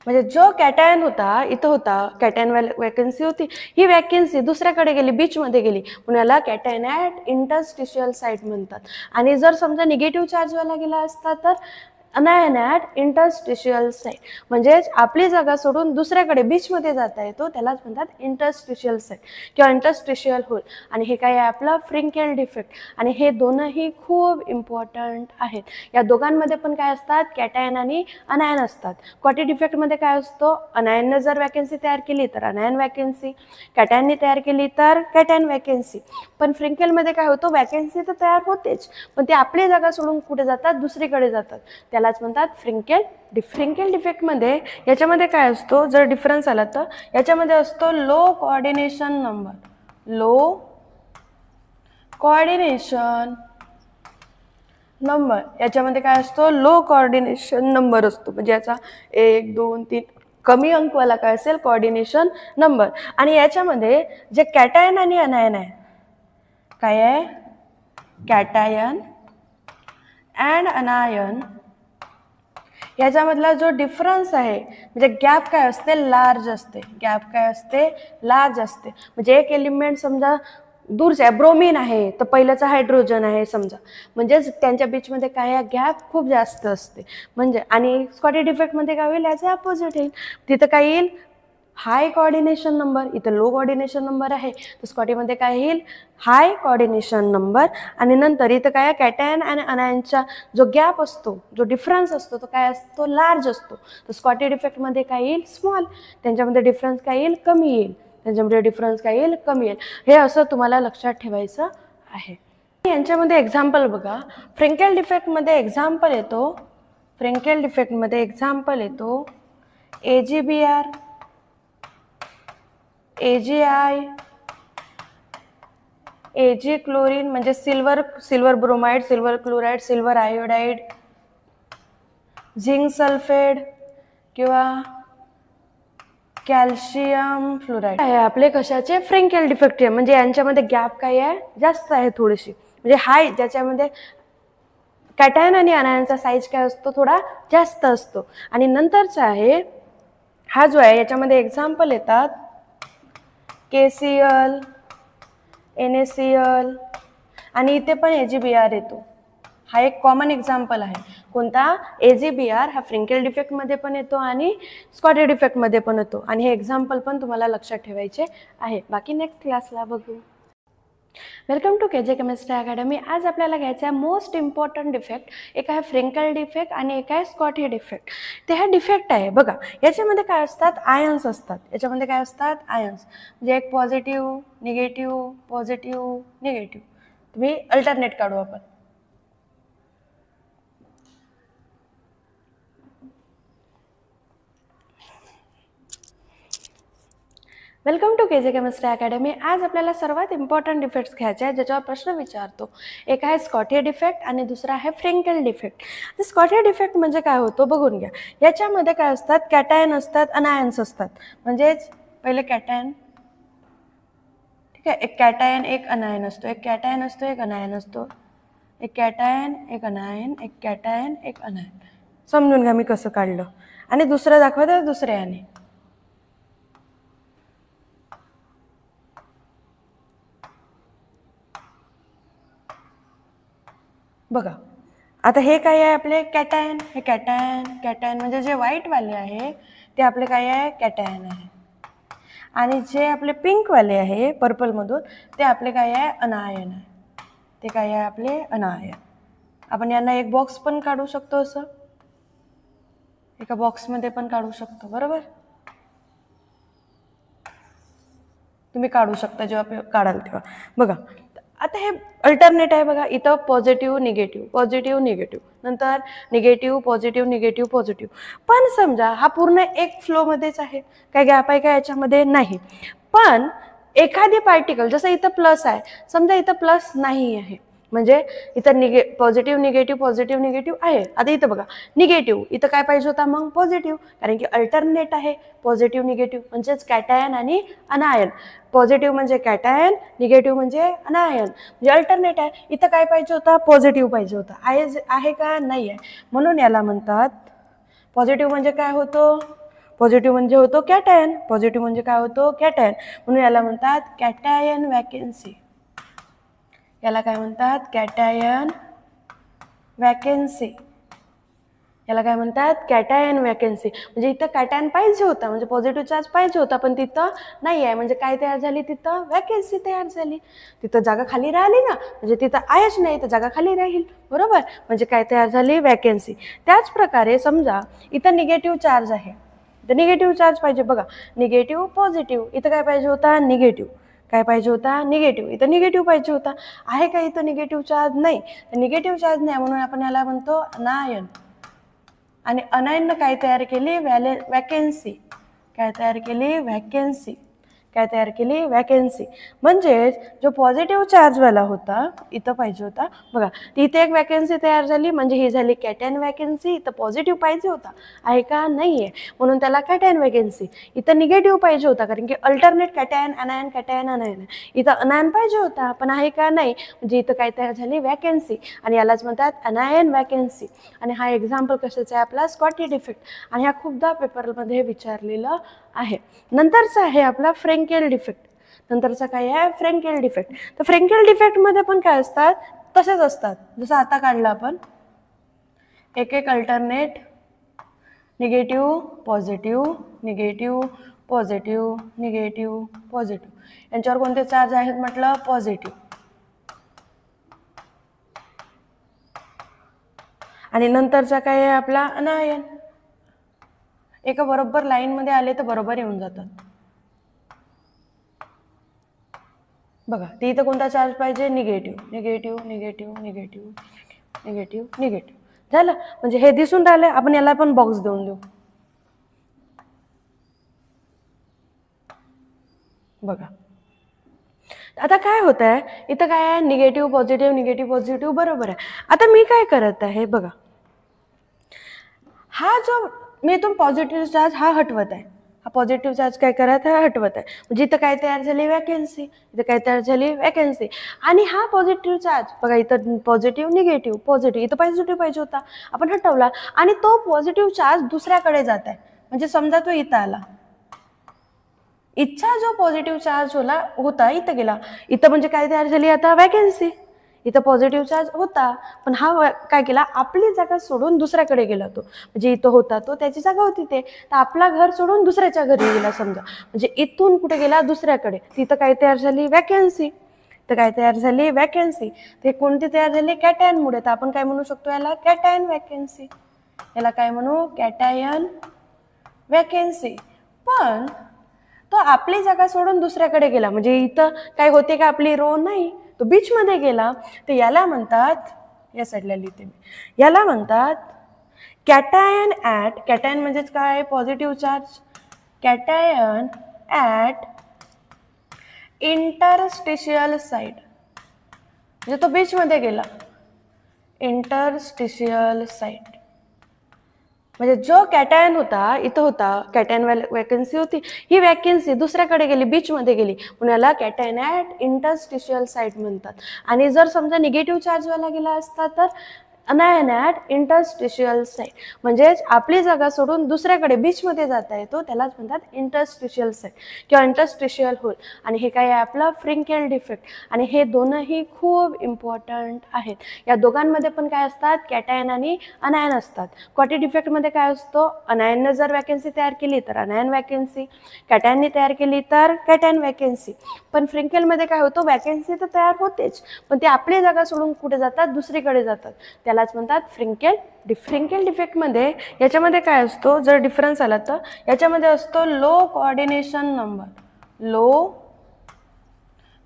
म्हणजे जो कॅटायन होता इथं होता, कॅटायन वॅकन्सी होती, ही वॅकन्सी दुसऱ्याकडे गेली, बीचमध्ये गेली, म्हणून याला कॅटायन ॲट इंटरस्टिशियल साईट म्हणतात. आणि जर समजा निगेटिव्ह चार्जवाला गेला असता तर अनायन ॲट इंटरस्टिशियल साईट. म्हणजेच आपली जागा सोडून दुसऱ्याकडे बीचमध्ये जाता येतो, त्यालाच म्हणतात इंटरस्टिशियल साईट किंवा इंटरस्टिशियल होल. आणि हे काय आहे आपलं फ्रिंकेल डिफेक्ट. आणि हे दोनही खूप इम्पॉर्टंट आहेत. या दोघांमध्ये पण काय असतात कॅटायन आणि अनायन असतात. स्कॉटी डिफेक्टमध्ये काय असतो, अनायनने जर वॅकन्सी तयार केली तर अनायन वॅकन्सी, कॅटायनने तयार केली तर कॅटायन वॅकन्सी. पण फ्रिंकेलमध्ये काय होतं, वॅकन्सी तर तयार होतेच, पण ते आपली जागा सोडून कुठे जातात दुसरीकडे जातात, त्यालाच म्हणतात फ्रिंकेल डिफेक्टमध्ये. याच्यामध्ये काय असतो, जर डिफरन्स आला तर याच्यामध्ये असतो low coordination number. Low coordination number याच्यामध्ये काय असतो लो कोऑर्डिनेशन नंबर असतो. म्हणजे याचा 1 2 3 कमी अंकवाला काय असेल कोऑर्डिनेशन नंबर. आणि याच्यामध्ये जे कॅटायन आणि अनायन आहे, काय आहे कॅटायन अँड अनायन, याच्यामधला जो डिफरन्स आहे म्हणजे गॅप काय असते लार्ज असते. गॅप काय असते लार्ज असते. म्हणजे एक एलिमेंट समजा दूरचा आहे, ब्रोमीन आहे तर पहिल्याचा हायड्रोजन आहे समजा, म्हणजेच त्यांच्या बीचमध्ये काय आहे गॅप खूप जास्त असते. म्हणजे आणि स्कॉटी डिफेक्टमध्ये काय होईल याचे अपोजिट येईल. तिथं काय येईल हाय कोऑर्डिनेशन नंबर, इथं लो कोऑर्डिनेशन नंबर आहे, तर स्कॉटीमध्ये काय येईल हाय कोऑर्डिनेशन नंबर. आणि नंतर इथं काय कॅटायन आणि अनायनचा जो गॅप असतो, जो डिफरन्स असतो तो काय असतो लार्ज असतो. तर स्कॉटी डिफेक्टमध्ये काय येईल स्मॉल, त्यांच्यामध्ये डिफरन्स काय येईल कमी येईल, त्यांच्यामध्ये डिफरन्स काय येईल कमी येईल. हे असं तुम्हाला लक्षात ठेवायचं आहे. यांच्यामध्ये एक्झाम्पल बघा, फ्रेंकेल डिफेक्टमध्ये एक्झाम्पल येतो, फ्रेंकेल डिफेक्टमध्ये एक्झाम्पल येतो AGBR, AGI, AG क्लोरीन म्हणजे silver bromide, silver chloride, silver iodide, zinc sulphate किंवा कॅल्शियम फ्लोराईड आहे आपले कशाचे फ्रेंकेल डिफेक्ट. म्हणजे यांच्यामध्ये गॅप काय आहे जास्त आहे थोडीशी, म्हणजे हाय, ज्याच्यामध्ये कॅटायन आणि अनायनचा साईज काय असतो थोडा जास्त असतो. आणि नंतरचा आहे हा जो आहे याच्यामध्ये एक्झाम्पल येतात KCl, NaCl आणि इथे पण AGBR येतो. हा एक कॉमन एक्झाम्पल आहे. कोणता AGBR हा फ्रेंकेल डिफेक्टमध्ये पण येतो आणि स्कॉटी डिफेक्टमध्ये पण येतो. आणि हे एक्झाम्पल पण तुम्हाला लक्षात ठेवायचे आहे. बाकी नेक्स्ट क्लासला बघू. Welcome to KJ chemistry academy. आज आपल्याला घ्यायचं आहे मोस्ट इम्पॉर्टंट डिफेक्ट. एक आहे फ्रेंकेल डिफेक्ट आणि एक आहे स्कॉटी डिफेक्ट. ते हा डिफेक्ट आहे बघा, याच्यामध्ये काय असतात आयन्स असतात. याच्यामध्ये काय असतात आयन्स, म्हणजे एक पॉझिटिव्ह निगेटिव्ह पॉझिटिव्ह निगेटिव्ह. तुम्ही अल्टरनेट काढू आपण. Welcome to KJ chemistry academy. आज आपल्याला सर्वात इम्पॉर्टंट डिफेक्ट्स घ्यायचे आहेत ज्याच्यावर प्रश्न विचारतो. एक आहे स्कॉटी डिफेक्ट आणि दुसरा आहे फ्रेंकेल डिफेक्ट. तर स्कॉटी डिफेक्ट म्हणजे काय होतो बघून घ्या. याच्यामध्ये काय असतात कॅटायन असतात अनायन्स असतात. म्हणजेच पहिले कॅटायन, ठीक आहे, एक कॅटायन एक अनायन असतो, एक कॅटायन असतो एक अनायन असतो, एक कॅटायन एक अनायन, एक कॅटायन एक अनायन. समजून घ्या मी कसं काढलं. आणि दुसरं दाखवतं दुसऱ्याने. बघा आता हे काय आहे आपले कॅटायन, हे कॅटायन कॅटायन म्हणजे जे व्हाईटवाले आहे ते आपले काय आहे कॅटायन आहे. आणि जे आपले पिंकवाले आहे पर्पलमधून ते आपले काय आहे अनायन आहे. ते काय आहे आपले अनायन. आपण यांना एक बॉक्स पण काढू शकतो, असं एका बॉक्समध्ये पण काढू शकतो, बरोबर. तुम्ही काढू शकता जेव्हा काढाल तेव्हा. बघा आता हे अल्टरनेट आहे बघा, इथं पॉझिटिव्ह निगेटिव्ह पॉझिटिव्ह निगेटिव्ह, नंतर निगेटिव्ह पॉझिटिव्ह निगेटिव्ह पॉझिटिव्ह. पण समजा हा पूर्ण एक फ्लोमध्येच आहे, काय गॅप आहे का याच्यामध्ये नाही. पण एखादी पार्टिकल जसं इथं प्लस आहे, समजा इथं प्लस नाही आहे, म्हणजे इथं पॉझिटिव्ह निगेटिव्ह आहे. आता इथं बघा निगेटिव्ह, इथं काय पाहिजे होता मग पॉझिटिव्ह, कारण की अल्टरनेट आहे पॉझिटिव्ह निगेटिव्ह म्हणजेच कॅटायन आणि अनायन. पॉझिटिव्ह म्हणजे कॅटायन, निगेटिव्ह म्हणजे अनायन, म्हणजे अल्टरनेट आहे. इथं काय पाहिजे होता पॉझिटिव्ह पाहिजे होता, आहे का नाही आहे. म्हणून याला म्हणतात पॉझिटिव्ह म्हणजे काय होतो, पॉझिटिव्ह म्हणजे होतो कॅटायन, पॉझिटिव्ह म्हणजे काय होतो कॅटायन, म्हणून याला म्हणतात कॅटायन वॅकेन्सी. याला काय म्हणतात कॅटायन वॅकेन्सी. याला काय म्हणतात कॅटायन वॅकेन्सी. म्हणजे इथं कॅटायन पाहिजे होता, म्हणजे पॉझिटिव्ह चार्ज पाहिजे होता, पण तिथं नाही आहे. म्हणजे काय तयार झाली तिथं वॅकेन्सी तयार झाली. तिथं जागा खाली राहिली ना, म्हणजे तिथं आहेच नाही तर जागा खाली राहील, बरोबर. म्हणजे काय तयार झाली वॅकेन्सी. त्याच प्रकारे समजा इथं निगेटिव्ह चार्ज आहे, इथं निगेटिव्ह चार्ज पाहिजे. बघा निगेटिव्ह पॉझिटिव्ह, इथं काय पाहिजे होता निगेटिव्ह, काय पाहिजे होता निगेटिव्ह, इथं निगेटिव्ह पाहिजे होता. आहे का इथं निगेटिव्ह चार्ज नाही, निगेटिव्ह चार्ज नाही, म्हणून आपण याला म्हणतो अनायन. आणि अनायननं काय तयार केली वॅकेन्सी. काय तयार केली वॅकेन्सी, काय तयार केली वॅकेन्सी. म्हणजेच जो पॉझिटिव्ह चार्जवाला होता इथं पाहिजे होता, बघा इथे एक वॅकेन्सी तयार झाली, म्हणजे ही झाली कॅटायन वॅकेन्सी. इथं पॉझिटिव्ह पाहिजे होता, आहे का नाही आहे, म्हणून त्याला कॅटायन वॅकेन्सी. इथं निगेटिव्ह पाहिजे होता, कारण की अल्टरनेट कॅटायन अनायन कॅटायन अनायन. इथं अनायन पाहिजे होता पण आहे का नाही, म्हणजे इथं काय तयार झाली वॅकेन्सी, आणि यालाच म्हणतात अनायन वॅकेन्सी. आणि हा एक्झाम्पल कशाचा आहे आपला स्कॉटी डिफेक्ट. आणि हा खूपदा पेपरमध्ये विचारलेलं आहे. नंतरचा आहे आपला फ्रेंकेल डिफेक्ट. नंतरचा काय आहे फ्रेंकेल डिफेक्ट. तर फ्रेंकेल डिफेक्टमध्ये पण काय असतात तसेच असतात, जसं आता काढलं आपण एक एक alternate negative positive negative positive, negative, positive. यांच्यावर कोणते चार्ज आहेत म्हटलं? पॉझिटिव्ह. आणि नंतरचा काय आहे आपला? अनायन. एका बरोबर लाईनमध्ये आले तर बरोबर येऊन जातात. बघा ते इथं कोणता चार्ज पाहिजे? Negative, negative, negative, negative, negative, negative. झालं. म्हणजे हे दिसून राहिलं. आपण याला पण बॉक्स देऊन देऊ. बघा आता काय होत आहे, इथं काय आहे? निगेटिव्ह पॉझिटिव्ह, निगेटिव्ह पॉझिटिव्ह, बरोबर आहे. आता मी काय करत आहे बघा, हा जो मी इथून पॉझिटिव्ह चार्ज हा हटवत आहे. हा पॉझिटिव्ह चार्ज काय करत आहे? हटवत आहे. म्हणजे इथं काय तयार झाली? वॅकन्सी. इथं काय तयार झाली? वॅकन्सी. आणि हा पॉझिटिव्ह चार्ज बघा, इथं पॉझिटिव्ह, निगेटिव्ह, पॉझिटिव्ह, इथं पॉझिटिव्ह पाहिजे होता, आपण हटवला. आणि तो पॉझिटिव्ह चार्ज दुसऱ्याकडे जात आहे. म्हणजे समजा तो इथं आला, इथचा जो पॉझिटिव्ह चार्ज होता इथं गेला. इथं म्हणजे काय तयार झाली आता? वॅकन्सी. इथं पॉझिटिव्ह चार्ज होता, पण हा काय केला? आपली जागा सोडून दुसऱ्याकडे गेला. तो म्हणजे इथं होता तो, त्याची जागा होती ते, तर आपला घर सोडून दुसऱ्याच्या घरी गेला समजा. म्हणजे इथून कुठे गेला? दुसऱ्याकडे. तिथं काय तयार झाली? वॅकन्सी. तर काय तयार झाली? वॅकन्सी. ते कोणती तयार झाली? कॅटायनमुळे. तर आपण काय म्हणू शकतो याला? Cation vacancy. याला काय म्हणू? Cation vacancy. पण तो आपली जागा सोडून दुसऱ्याकडे गेला, म्हणजे इथं काय होते का? आपली रो नाही, तो बीच मध्ये गेला. तर याला म्हणतात, या साईडला लिहिते मी, याला म्हणतात कॅटायन ॲट. कॅटायन म्हणजेच काय? Positive charge. Cation at interstitial side. म्हणजे तो बीच मध्ये गेला. इंटरस्टिशियल साईड म्हणजे जो कॅटायन होता इथं होता, कॅटायन वॅकन्सी होती, ही वॅकन्सी दुसऱ्याकडे गेली, बीचमध्ये गेली, म्हणून याला कॅटायन ॲट इंटरस्टिशियल साईट म्हणतात. आणि जर समजा निगेटिव्ह चार्जवाला गेला असता तर अनायन ॲट इंटरस्टिशियल साईट. म्हणजेच आपली जागा सोडून दुसऱ्याकडे बीचमध्ये जाता येतो, त्यालाच म्हणतात इंटरस्टिशियल साईट किंवा इंटरस्टिशियल होल. आणि हे काय आहे आपलं? फ्रिंकेल डिफेक्ट. आणि हे दोनही खूप इम्पॉर्टंट आहेत. या दोघांमध्ये पण काय असतात? कॅटायन आणि अनायन असतात. क्वाटी डिफेक्टमध्ये काय असतो? अनायनने जर वॅकन्सी तयार केली तर अनायन वॅकन्सी, कॅटायनने तयार केली तर कॅटायन वॅकन्सी. पण फ्रिंकेलमध्ये काय होतं? वॅकन्सी तर तयार होतेच, पण ते आपली जागा सोडून कुठे जातात? दुसरीकडे जातात. त्यालाच म्हणतात फ्रिंकेल डिफेक्ट. फ्रिंकेल डिफेक्टमध्ये याच्यामध्ये काय असतो? जर डिफरन्स आला तर याच्यामध्ये असतो low coordination number. Low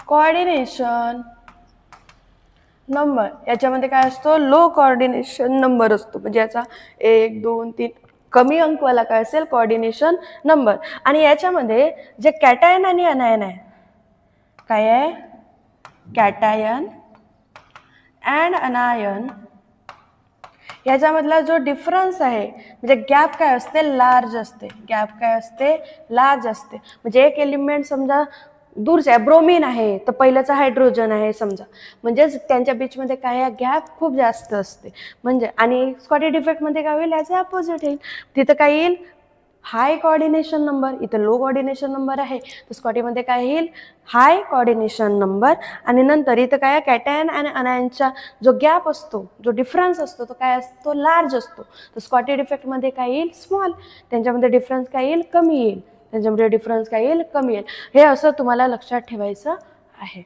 coordination number. याच्यामध्ये काय असतो? लो कोऑर्डिनेशन नंबर असतो. म्हणजे याचा 1, 2, 3 कमी अंकवाला काय असेल? Coordination number. आणि याच्यामध्ये जे कॅटायन आणि अनायन आहे, काय आहे? कॅटायन अँड अनायन याच्यामधला जो डिफरन्स आहे, म्हणजे गॅप काय असते? लार्ज असते. गॅप काय असते? लार्ज असते. म्हणजे एक एलिमेंट समजा दूरचा आहे, ब्रोमीन आहे, तर पहिल्याचा हायड्रोजन आहे समजा, म्हणजेच त्यांच्या बीचमध्ये काय आहे? गॅप खूप जास्त असते. म्हणजे आणि स्कॉटी डिफेक्टमध्ये काय होईल? याचे अपोजिट येईल. तिथं काय येईल? हाय कोऑर्डिनेशन नंबर. इथं लो कोऑर्डिनेशन नंबर आहे, तर स्कॉटीमध्ये काय येईल? हाय कोऑर्डिनेशन नंबर. आणि नंतर इथं काय? कॅटायन आणि अनायनचा जो गॅप असतो, जो डिफरन्स असतो, तो काय असतो? लार्ज असतो. तर स्कॉटी डिफेक्टमध्ये काय येईल? स्मॉल. त्यांच्यामध्ये डिफरन्स काय येईल? कमी येईल. त्यांच्यामध्ये डिफरन्स काय येईल? कमी येईल. हे असं तुम्हाला लक्षात ठेवायचं आहे.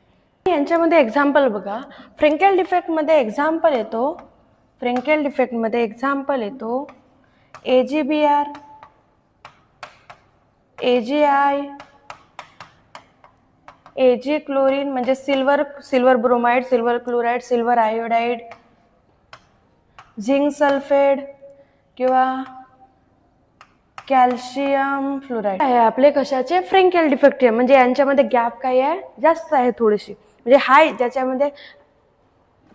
यांच्यामध्ये एक्झाम्पल बघा. फ्रिंकेल डिफेक्टमध्ये एक्झाम्पल येतो, फ्रिंकेल डिफेक्टमध्ये एक्झाम्पल येतो AgBr, AgI, Ag क्लोरीन म्हणजे silver bromide, silver chloride, silver iodide, zinc sulphate किंवा कॅल्शियम फ्लोराईड आहे आपले कशाचे? फ्रिंकेल डिफेक्ट. म्हणजे यांच्यामध्ये गॅप काय आहे? जास्त आहे थोडीशी, म्हणजे हाय, ज्याच्यामध्ये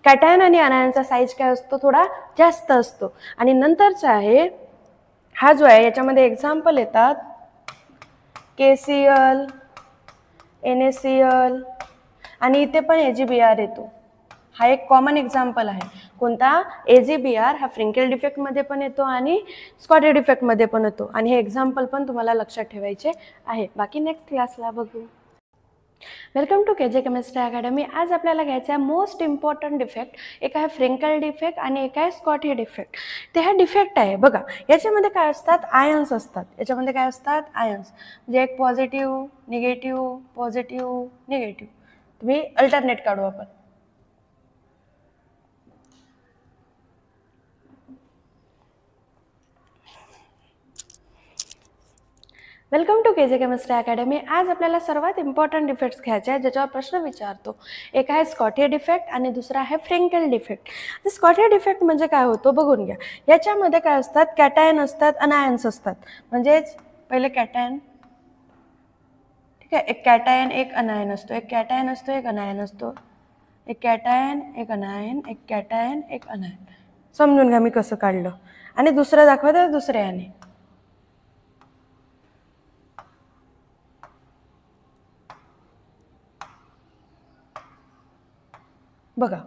कॅटायन आणि अनायनचा साईज काय असतो? थोडा जास्त असतो. आणि नंतरचा आहे हा जो आहे, याच्यामध्ये एक्झाम्पल येतात KCl, NaCl आणि इथे पण AgBr येतो. हा एक कॉमन एक्झाम्पल आहे. कोणता? AgBr. हा फ्रिंकेल डिफेक्टमध्ये पण येतो आणि स्कॉटी डिफेक्टमध्ये पण येतो. आणि हे एक्झाम्पल पण तुम्हाला लक्षात ठेवायचे आहे. बाकी नेक्स्ट क्लासला बघू. Welcome to KJ chemistry academy. आज आपल्याला घ्यायचा आहे मोस्ट इम्पॉर्टंट डिफेक्ट. एक आहे फ्रेंकल डिफेक्ट आणि एक आहे स्कॉटी डिफेक्ट. ते हा डिफेक्ट आहे बघा. याच्यामध्ये काय असतात, आयन्स असतात. याच्यामध्ये काय असतात, आयन्स. म्हणजे एक पॉझिटिव्ह निगेटिव्ह पॉझिटिव्ह निगेटिव्ह. तुम्ही अल्टरनेट काढू आपण. Welcome to KJ chemistry academy. आज आपल्याला सर्वात इम्पॉर्टंट डिफेक्ट्स घ्यायचे आहेत ज्याच्यावर प्रश्न विचारतो. एक आहे स्कॉटी डिफेक्ट आणि दुसरा आहे फ्रेंकल डिफेक्ट. तर स्कॉटी डिफेक्ट म्हणजे काय होतो बघून घ्या. याच्यामध्ये काय असतात, कॅटायन असतात, अनायन्स असतात. म्हणजेच पहिले कॅटायन, ठीक आहे, एक कॅटायन एक अनायन असतो, एक कॅटायन असतो एक अनायन असतो, एक कॅटायन एक अनायन, एक कॅटायन एक अनायन. समजून घ्या मी कसं काढलं. आणि दुसरं दाखवतं दुसऱ्याने. बघा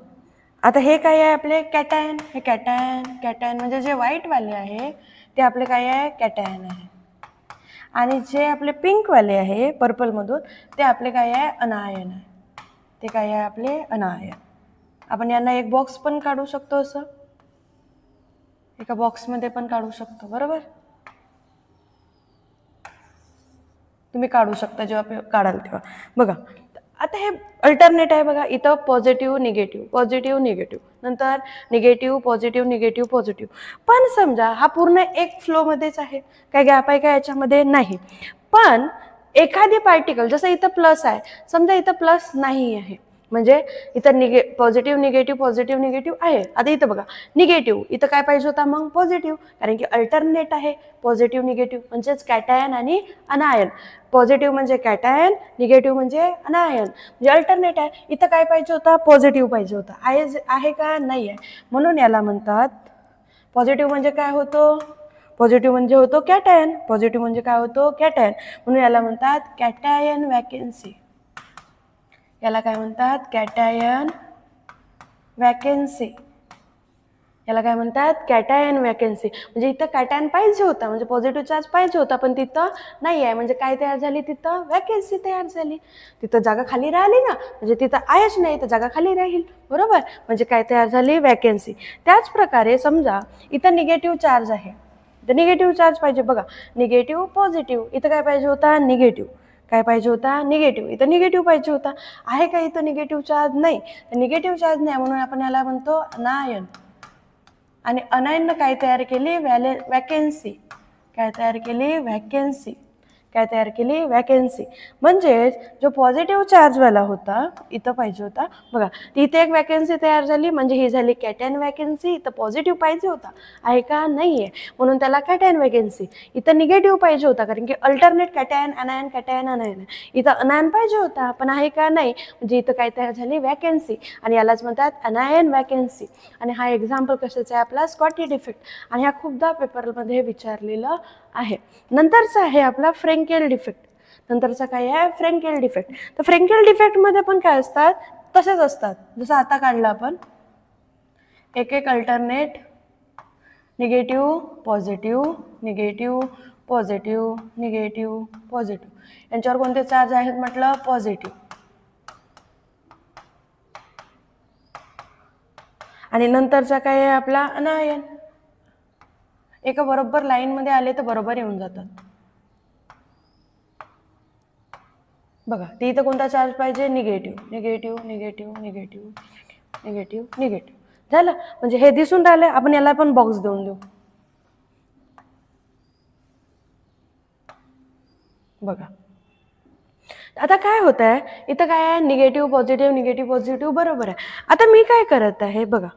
आता हे काय आहे आपले कॅटायन. हे कॅटायन कॅटायन म्हणजे जे व्हाईटवाले आहे ते आपले काय आहे, कॅटायन आहे. आणि जे आपले पिंकवाले आहे पर्पलमधून ते आपले काय आहे, अनायन आहे. ते काय आहे आपले अनायन. आपण यांना एक बॉक्स पण काढू शकतो, असं एका बॉक्समध्ये पण काढू शकतो, बरोबर. तुम्ही काढू शकता जेव्हा काढाल तेव्हा. बघा आता हे अल्टरनेट आहे बघा. इथं पॉझिटिव्ह निगेटिव्ह पॉझिटिव्ह निगेटिव्ह, नंतर निगेटिव्ह पॉझिटिव्ह निगेटिव्ह पॉझिटिव्ह. पण समजा हा पूर्ण एक फ्लोमध्येच आहे, काय गॅप आहे का याच्यामध्ये, नाही. पण एखादी पार्टिकल, जसं इथं प्लस आहे, समजा इथं प्लस नाही आहे, म्हणजे इथं पॉझिटिव्ह निगेटिव्ह आहे. आता इथं बघा निगेटिव्ह, इथं काय पाहिजे होता मग, पॉझिटिव्ह, कारण की अल्टरनेट आहे. पॉझिटिव्ह निगेटिव्ह म्हणजेच कॅटायन आणि अनायन. पॉझिटिव्ह म्हणजे कॅटायन, निगेटिव्ह म्हणजे अनायन, म्हणजे अल्टरनेट आहे. इथं काय पाहिजे होता, पॉझिटिव्ह पाहिजे होता. आहे का, नाही आहे. म्हणून याला म्हणतात, पॉझिटिव्ह म्हणजे काय होतो, पॉझिटिव्ह म्हणजे होतो कॅटायन. पॉझिटिव्ह म्हणजे काय होतो, कॅटायन. म्हणून याला म्हणतात कॅटायन वॅकेन्सी. याला काय म्हणतात, कॅटायन वॅकेन्सी. याला काय म्हणतात, कॅटायन वॅकेन्सी. म्हणजे इथं कॅटायन पाहिजे होता, म्हणजे पॉझिटिव्ह चार्ज पाहिजे होता, पण तिथं नाही आहे. म्हणजे काय तयार झाली, तिथं वॅकेन्सी तयार झाली. तिथं जागा खाली राहिली ना, म्हणजे तिथं आहेच नाही तर जागा खाली राहील, बरोबर. म्हणजे काय तयार झाली, वॅकेन्सी. त्याच प्रकारे समजा इथं निगेटिव्ह चार्ज आहे, तर निगेटिव्ह चार्ज पाहिजे. बघा निगेटिव्ह पॉझिटिव्ह, इथं काय पाहिजे होता, निगेटिव्ह. काय पाहिजे होता, निगेटिव्ह. इथं निगेटिव्ह पाहिजे होता. आहे का इथं निगेटिव्ह चार्ज, नाही. निगेटिव्ह चार्ज नाही, म्हणून आपण याला म्हणतो अनायन. आणि अनायननं काय तयार केली, वॅकेन्सी. काय तयार केली, वॅकेन्सी. काय तयार केली, वॅकेन्सी. म्हणजेच जो पॉझिटिव्ह चार्जवाला होता, इथं पाहिजे होता बघा, इथे एक वॅकेन्सी तयार झाली, म्हणजे ही झाली कॅटायन वॅकेन्सी. इथं पॉझिटिव्ह पाहिजे होता, आहे का, नाही आहे, म्हणून त्याला कॅटायन वॅकेन्सी. इथं निगेटिव्ह पाहिजे होता, कारण की अल्टरनेट कॅटायन अनायन कॅटायन अनायन. इथं अनायन पाहिजे होता, पण आहे का, नाही, म्हणजे इथं काय तयार झाली, वॅकेन्सी. आणि यालाच म्हणतात अनायन वॅकेन्सी. आणि हा एक्झाम्पल कशाचा आहे आपला, स्कॉटी डिफेक्ट. आणि हा खूपदा पेपरमध्ये विचारलेला आहे. नंतरचा आहे आपला फ्रेंकेल डिफेक्ट. नंतरचा काय आहे, फ्रेंकेल डिफेक्ट. तर फ्रेंकेल डिफेक्टमध्ये पण काय असतात, तसेच असतात जसं आता काढलं आपण. एक एक alternate negative positive negative positive negative positive. यांच्यावर कोणते चार्ज आहेत म्हटलं, पॉझिटिव्ह. आणि नंतरचा काय आहे आपला, अनायन. एका बरोबर लाईनमध्ये आले तर बरोबर येऊन जातात. बघा ते इथं कोणता चार्ज पाहिजे, negative negative negative negative negative negative. झालं, म्हणजे हे दिसून राहिलं. आपण याला पण बॉक्स देऊन देऊ. बघा आता काय होत आहे, इथं काय आहे, निगेटिव्ह पॉझिटिव्ह बरोबर आहे. आता मी काय करत आहे बघा,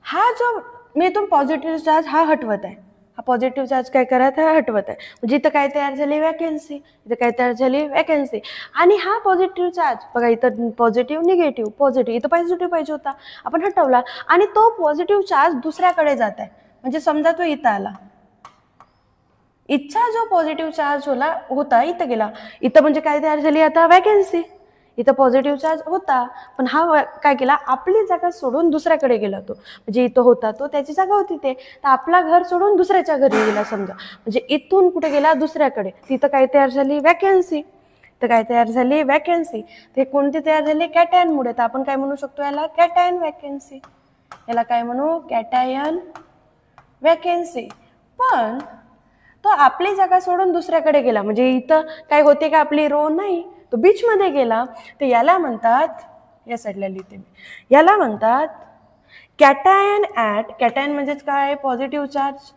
हा जो मी इथून पॉझिटिव्ह चार्ज हा हटवत आहे. हा पॉझिटिव्ह चार्ज काय करत आहे, हटवत आहे. म्हणजे इथं काय तयार झाली, वॅकेन्सी. इथं काय तयार झाली, वॅकेन्सी. आणि हा पॉझिटिव्ह चार्ज बघा, इथं पॉझिटिव्ह पॉझिटिव्ह, इथं पॉझिटिव्ह पाहिजे होता, आपण हटवला. आणि तो पॉझिटिव्ह चार्ज दुसऱ्याकडे जात आहे. म्हणजे समजा तो इथं आला, इथचा जो पॉझिटिव्ह चार्ज होता इथं गेला. इथं म्हणजे काय तयार झाली आता, वॅकेन्सी. इथं पॉझिटिव्ह चार्ज होता, पण हा काय केला, आपली जागा सोडून दुसऱ्याकडे गेला. तो म्हणजे इथं होता तो, त्याची जागा होती ते, तर आपला घर सोडून दुसऱ्याच्या घरी गेला समजा. म्हणजे इथून कुठे गेला, दुसऱ्याकडे. तिथं काय तयार झाली, वॅकेन्सी. तर काय तयार झाली? वॅकन्सी. ते कोणती तयार झाली? कॅटायनमुळे. तर आपण काय म्हणू शकतो याला? Cation vacancy. याला काय म्हणू? Cation vacancy. पण तो आपली जागा सोडून दुसऱ्याकडे गेला, म्हणजे इथं काय होते का आपली रो? नाही, तो बीचमध्ये गेला. तर याला म्हणतात, या साईडला लिहिते मी, याला म्हणतात कॅटायन ॲट, कॅटायन म्हणजेच काय? Positive charge.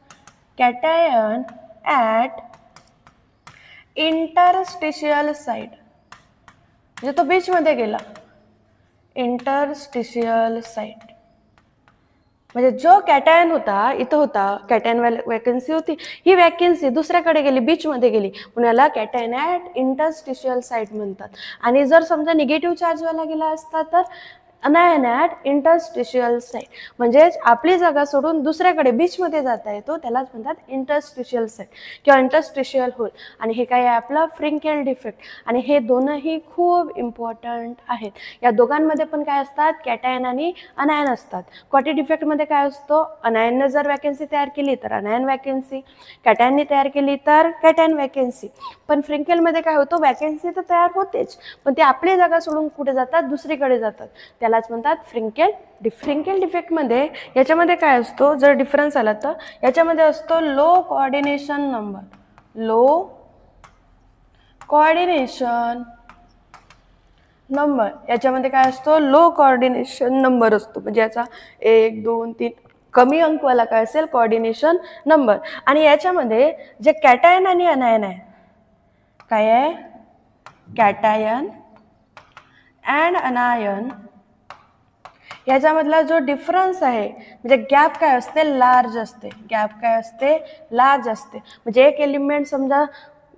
Cation at interstitial side, म्हणजे तो बीचमध्ये गेला. इंटरस्टिशियल साईड म्हणजे जो कॅटायन होता, इथं होता, कॅटायन वॅकन्सी होती, ही वॅकन्सी दुसऱ्याकडे गेली, बीचमध्ये गेली, म्हणून याला कॅटायन ॲट इंटरस्टिशियल साईट म्हणतात. आणि जर समजा निगेटिव्ह चार्जवाला गेला असता तर अनायन ॲट इंटरस्टिशियल साईट, म्हणजेच आपली जागा सोडून दुसऱ्याकडे बीचमध्ये जाता येतो, त्यालाच म्हणतात इंटरस्टिशियल साईट किंवा इंटरस्टिशियल होल. आणि हे काय आहे? आपलं फ्रिंकेल डिफेक्ट. आणि हे दोनही खूप इम्पॉर्टंट आहेत. या दोघांमध्ये पण काय असतात? कॅटायन आणि अनायन असतात. क्वाटी डिफेक्टमध्ये काय असतो? अनायननं जर वॅकन्सी तयार केली तर अनायन वॅकन्सी, कॅटायनने तयार केली तर कॅटायन वॅकन्सी. पण फ्रिंकेलमध्ये काय होतं? वॅकन्सी तर तयार होतेच, पण ते आपली जागा सोडून कुठे जातात? दुसरीकडे जातात, त्यालाच म्हणतात फ्रिंकेल डिफेक्ट. फ्रिंकेल डिफेक्टमध्ये याच्यामध्ये काय असतो? जर डिफरन्स आला तर याच्यामध्ये असतो low coordination number. Low coordination number, याच्यामध्ये काय असतो? लो कोऑर्डिनेशन नंबर असतो, म्हणजे याचा 1, 2, 3 कमी अंकवाला काय असेल? Coordination number. आणि याच्यामध्ये जे कॅटायन आणि अनायन आहे, काय आहे? कॅटायन अँड अनायन, याच्यामधला जो डिफरन्स आहे, म्हणजे गॅप काय असते? लार्ज असते. गॅप काय असते? लार्ज असते. म्हणजे एक एलिमेंट समजा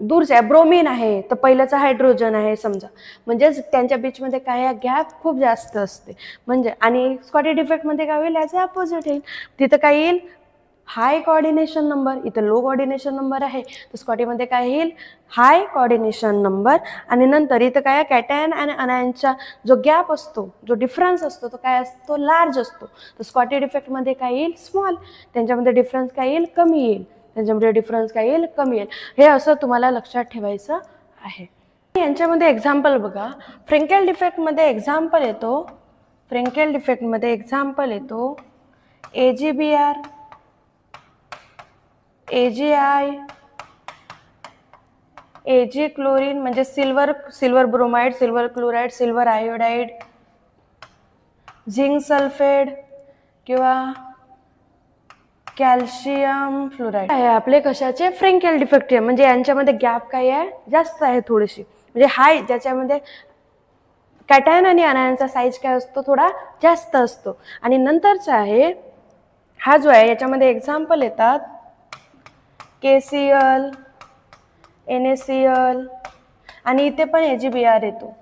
दूरचा आहे, ब्रोमीन आहे, तर पहिल्याचा हायड्रोजन आहे समजा, म्हणजेच त्यांच्या बीचमध्ये काय आहे? गॅप खूप जास्त असते. म्हणजे आणि स्कॉटी डिफेक्टमध्ये काय होईल? याचे अपोजिट येईल. तिथं काय येईल? हाय कोऑर्डिनेशन नंबर. इथं लो कोऑर्डिनेशन नंबर आहे, तर स्कॉटीमध्ये काय येईल? हाय कोऑर्डिनेशन नंबर. आणि नंतर इथं काय? कॅटायन आणि अनायनचा जो गॅप असतो, जो डिफरन्स असतो, तो काय असतो? लार्ज असतो. तर स्कॉटी डिफेक्टमध्ये काय येईल? स्मॉल. त्यांच्यामध्ये डिफरन्स काय येईल? कमी येईल. त्यांच्यामध्ये डिफरन्स काय येईल? कमी येईल. हे असं तुम्हाला लक्षात ठेवायचं आहे. यांच्यामध्ये एक्झाम्पल बघा. फ्रिंकेल डिफेक्टमध्ये एक्झाम्पल येतो, फ्रिंकेल डिफेक्टमध्ये एक्झाम्पल येतो AgBr, AgI, Ag क्लोरीन म्हणजे silver bromide, silver chloride, silver iodide, zinc sulphate किंवा कॅल्शियम फ्लोराईड आहे आपले कशाचे? फ्रिंकेल डिफेक्ट. म्हणजे यांच्यामध्ये गॅप काय आहे? जास्त आहे थोडीशी, म्हणजे हाय, ज्याच्यामध्ये कॅटायन आणि अनायनचा साईज काय असतो? थोडा जास्त असतो. आणि नंतरचा आहे हा जो आहे, याच्यामध्ये एक्झाम्पल येतात KCl, NaCl, आणि इथे पण AgBr येतो.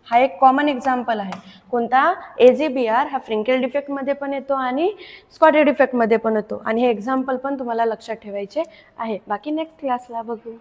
हा एक कॉमन एक्झाम्पल आहे. कोणता? AgBr. हा फ्रिंकेल डिफेक्टमध्ये पण येतो आणि स्कॉटी डिफेक्टमध्ये पण येतो. आणि हे एक्झाम्पल पण तुम्हाला लक्षात ठेवायचे आहे. बाकी नेक्स्ट क्लासला बघू.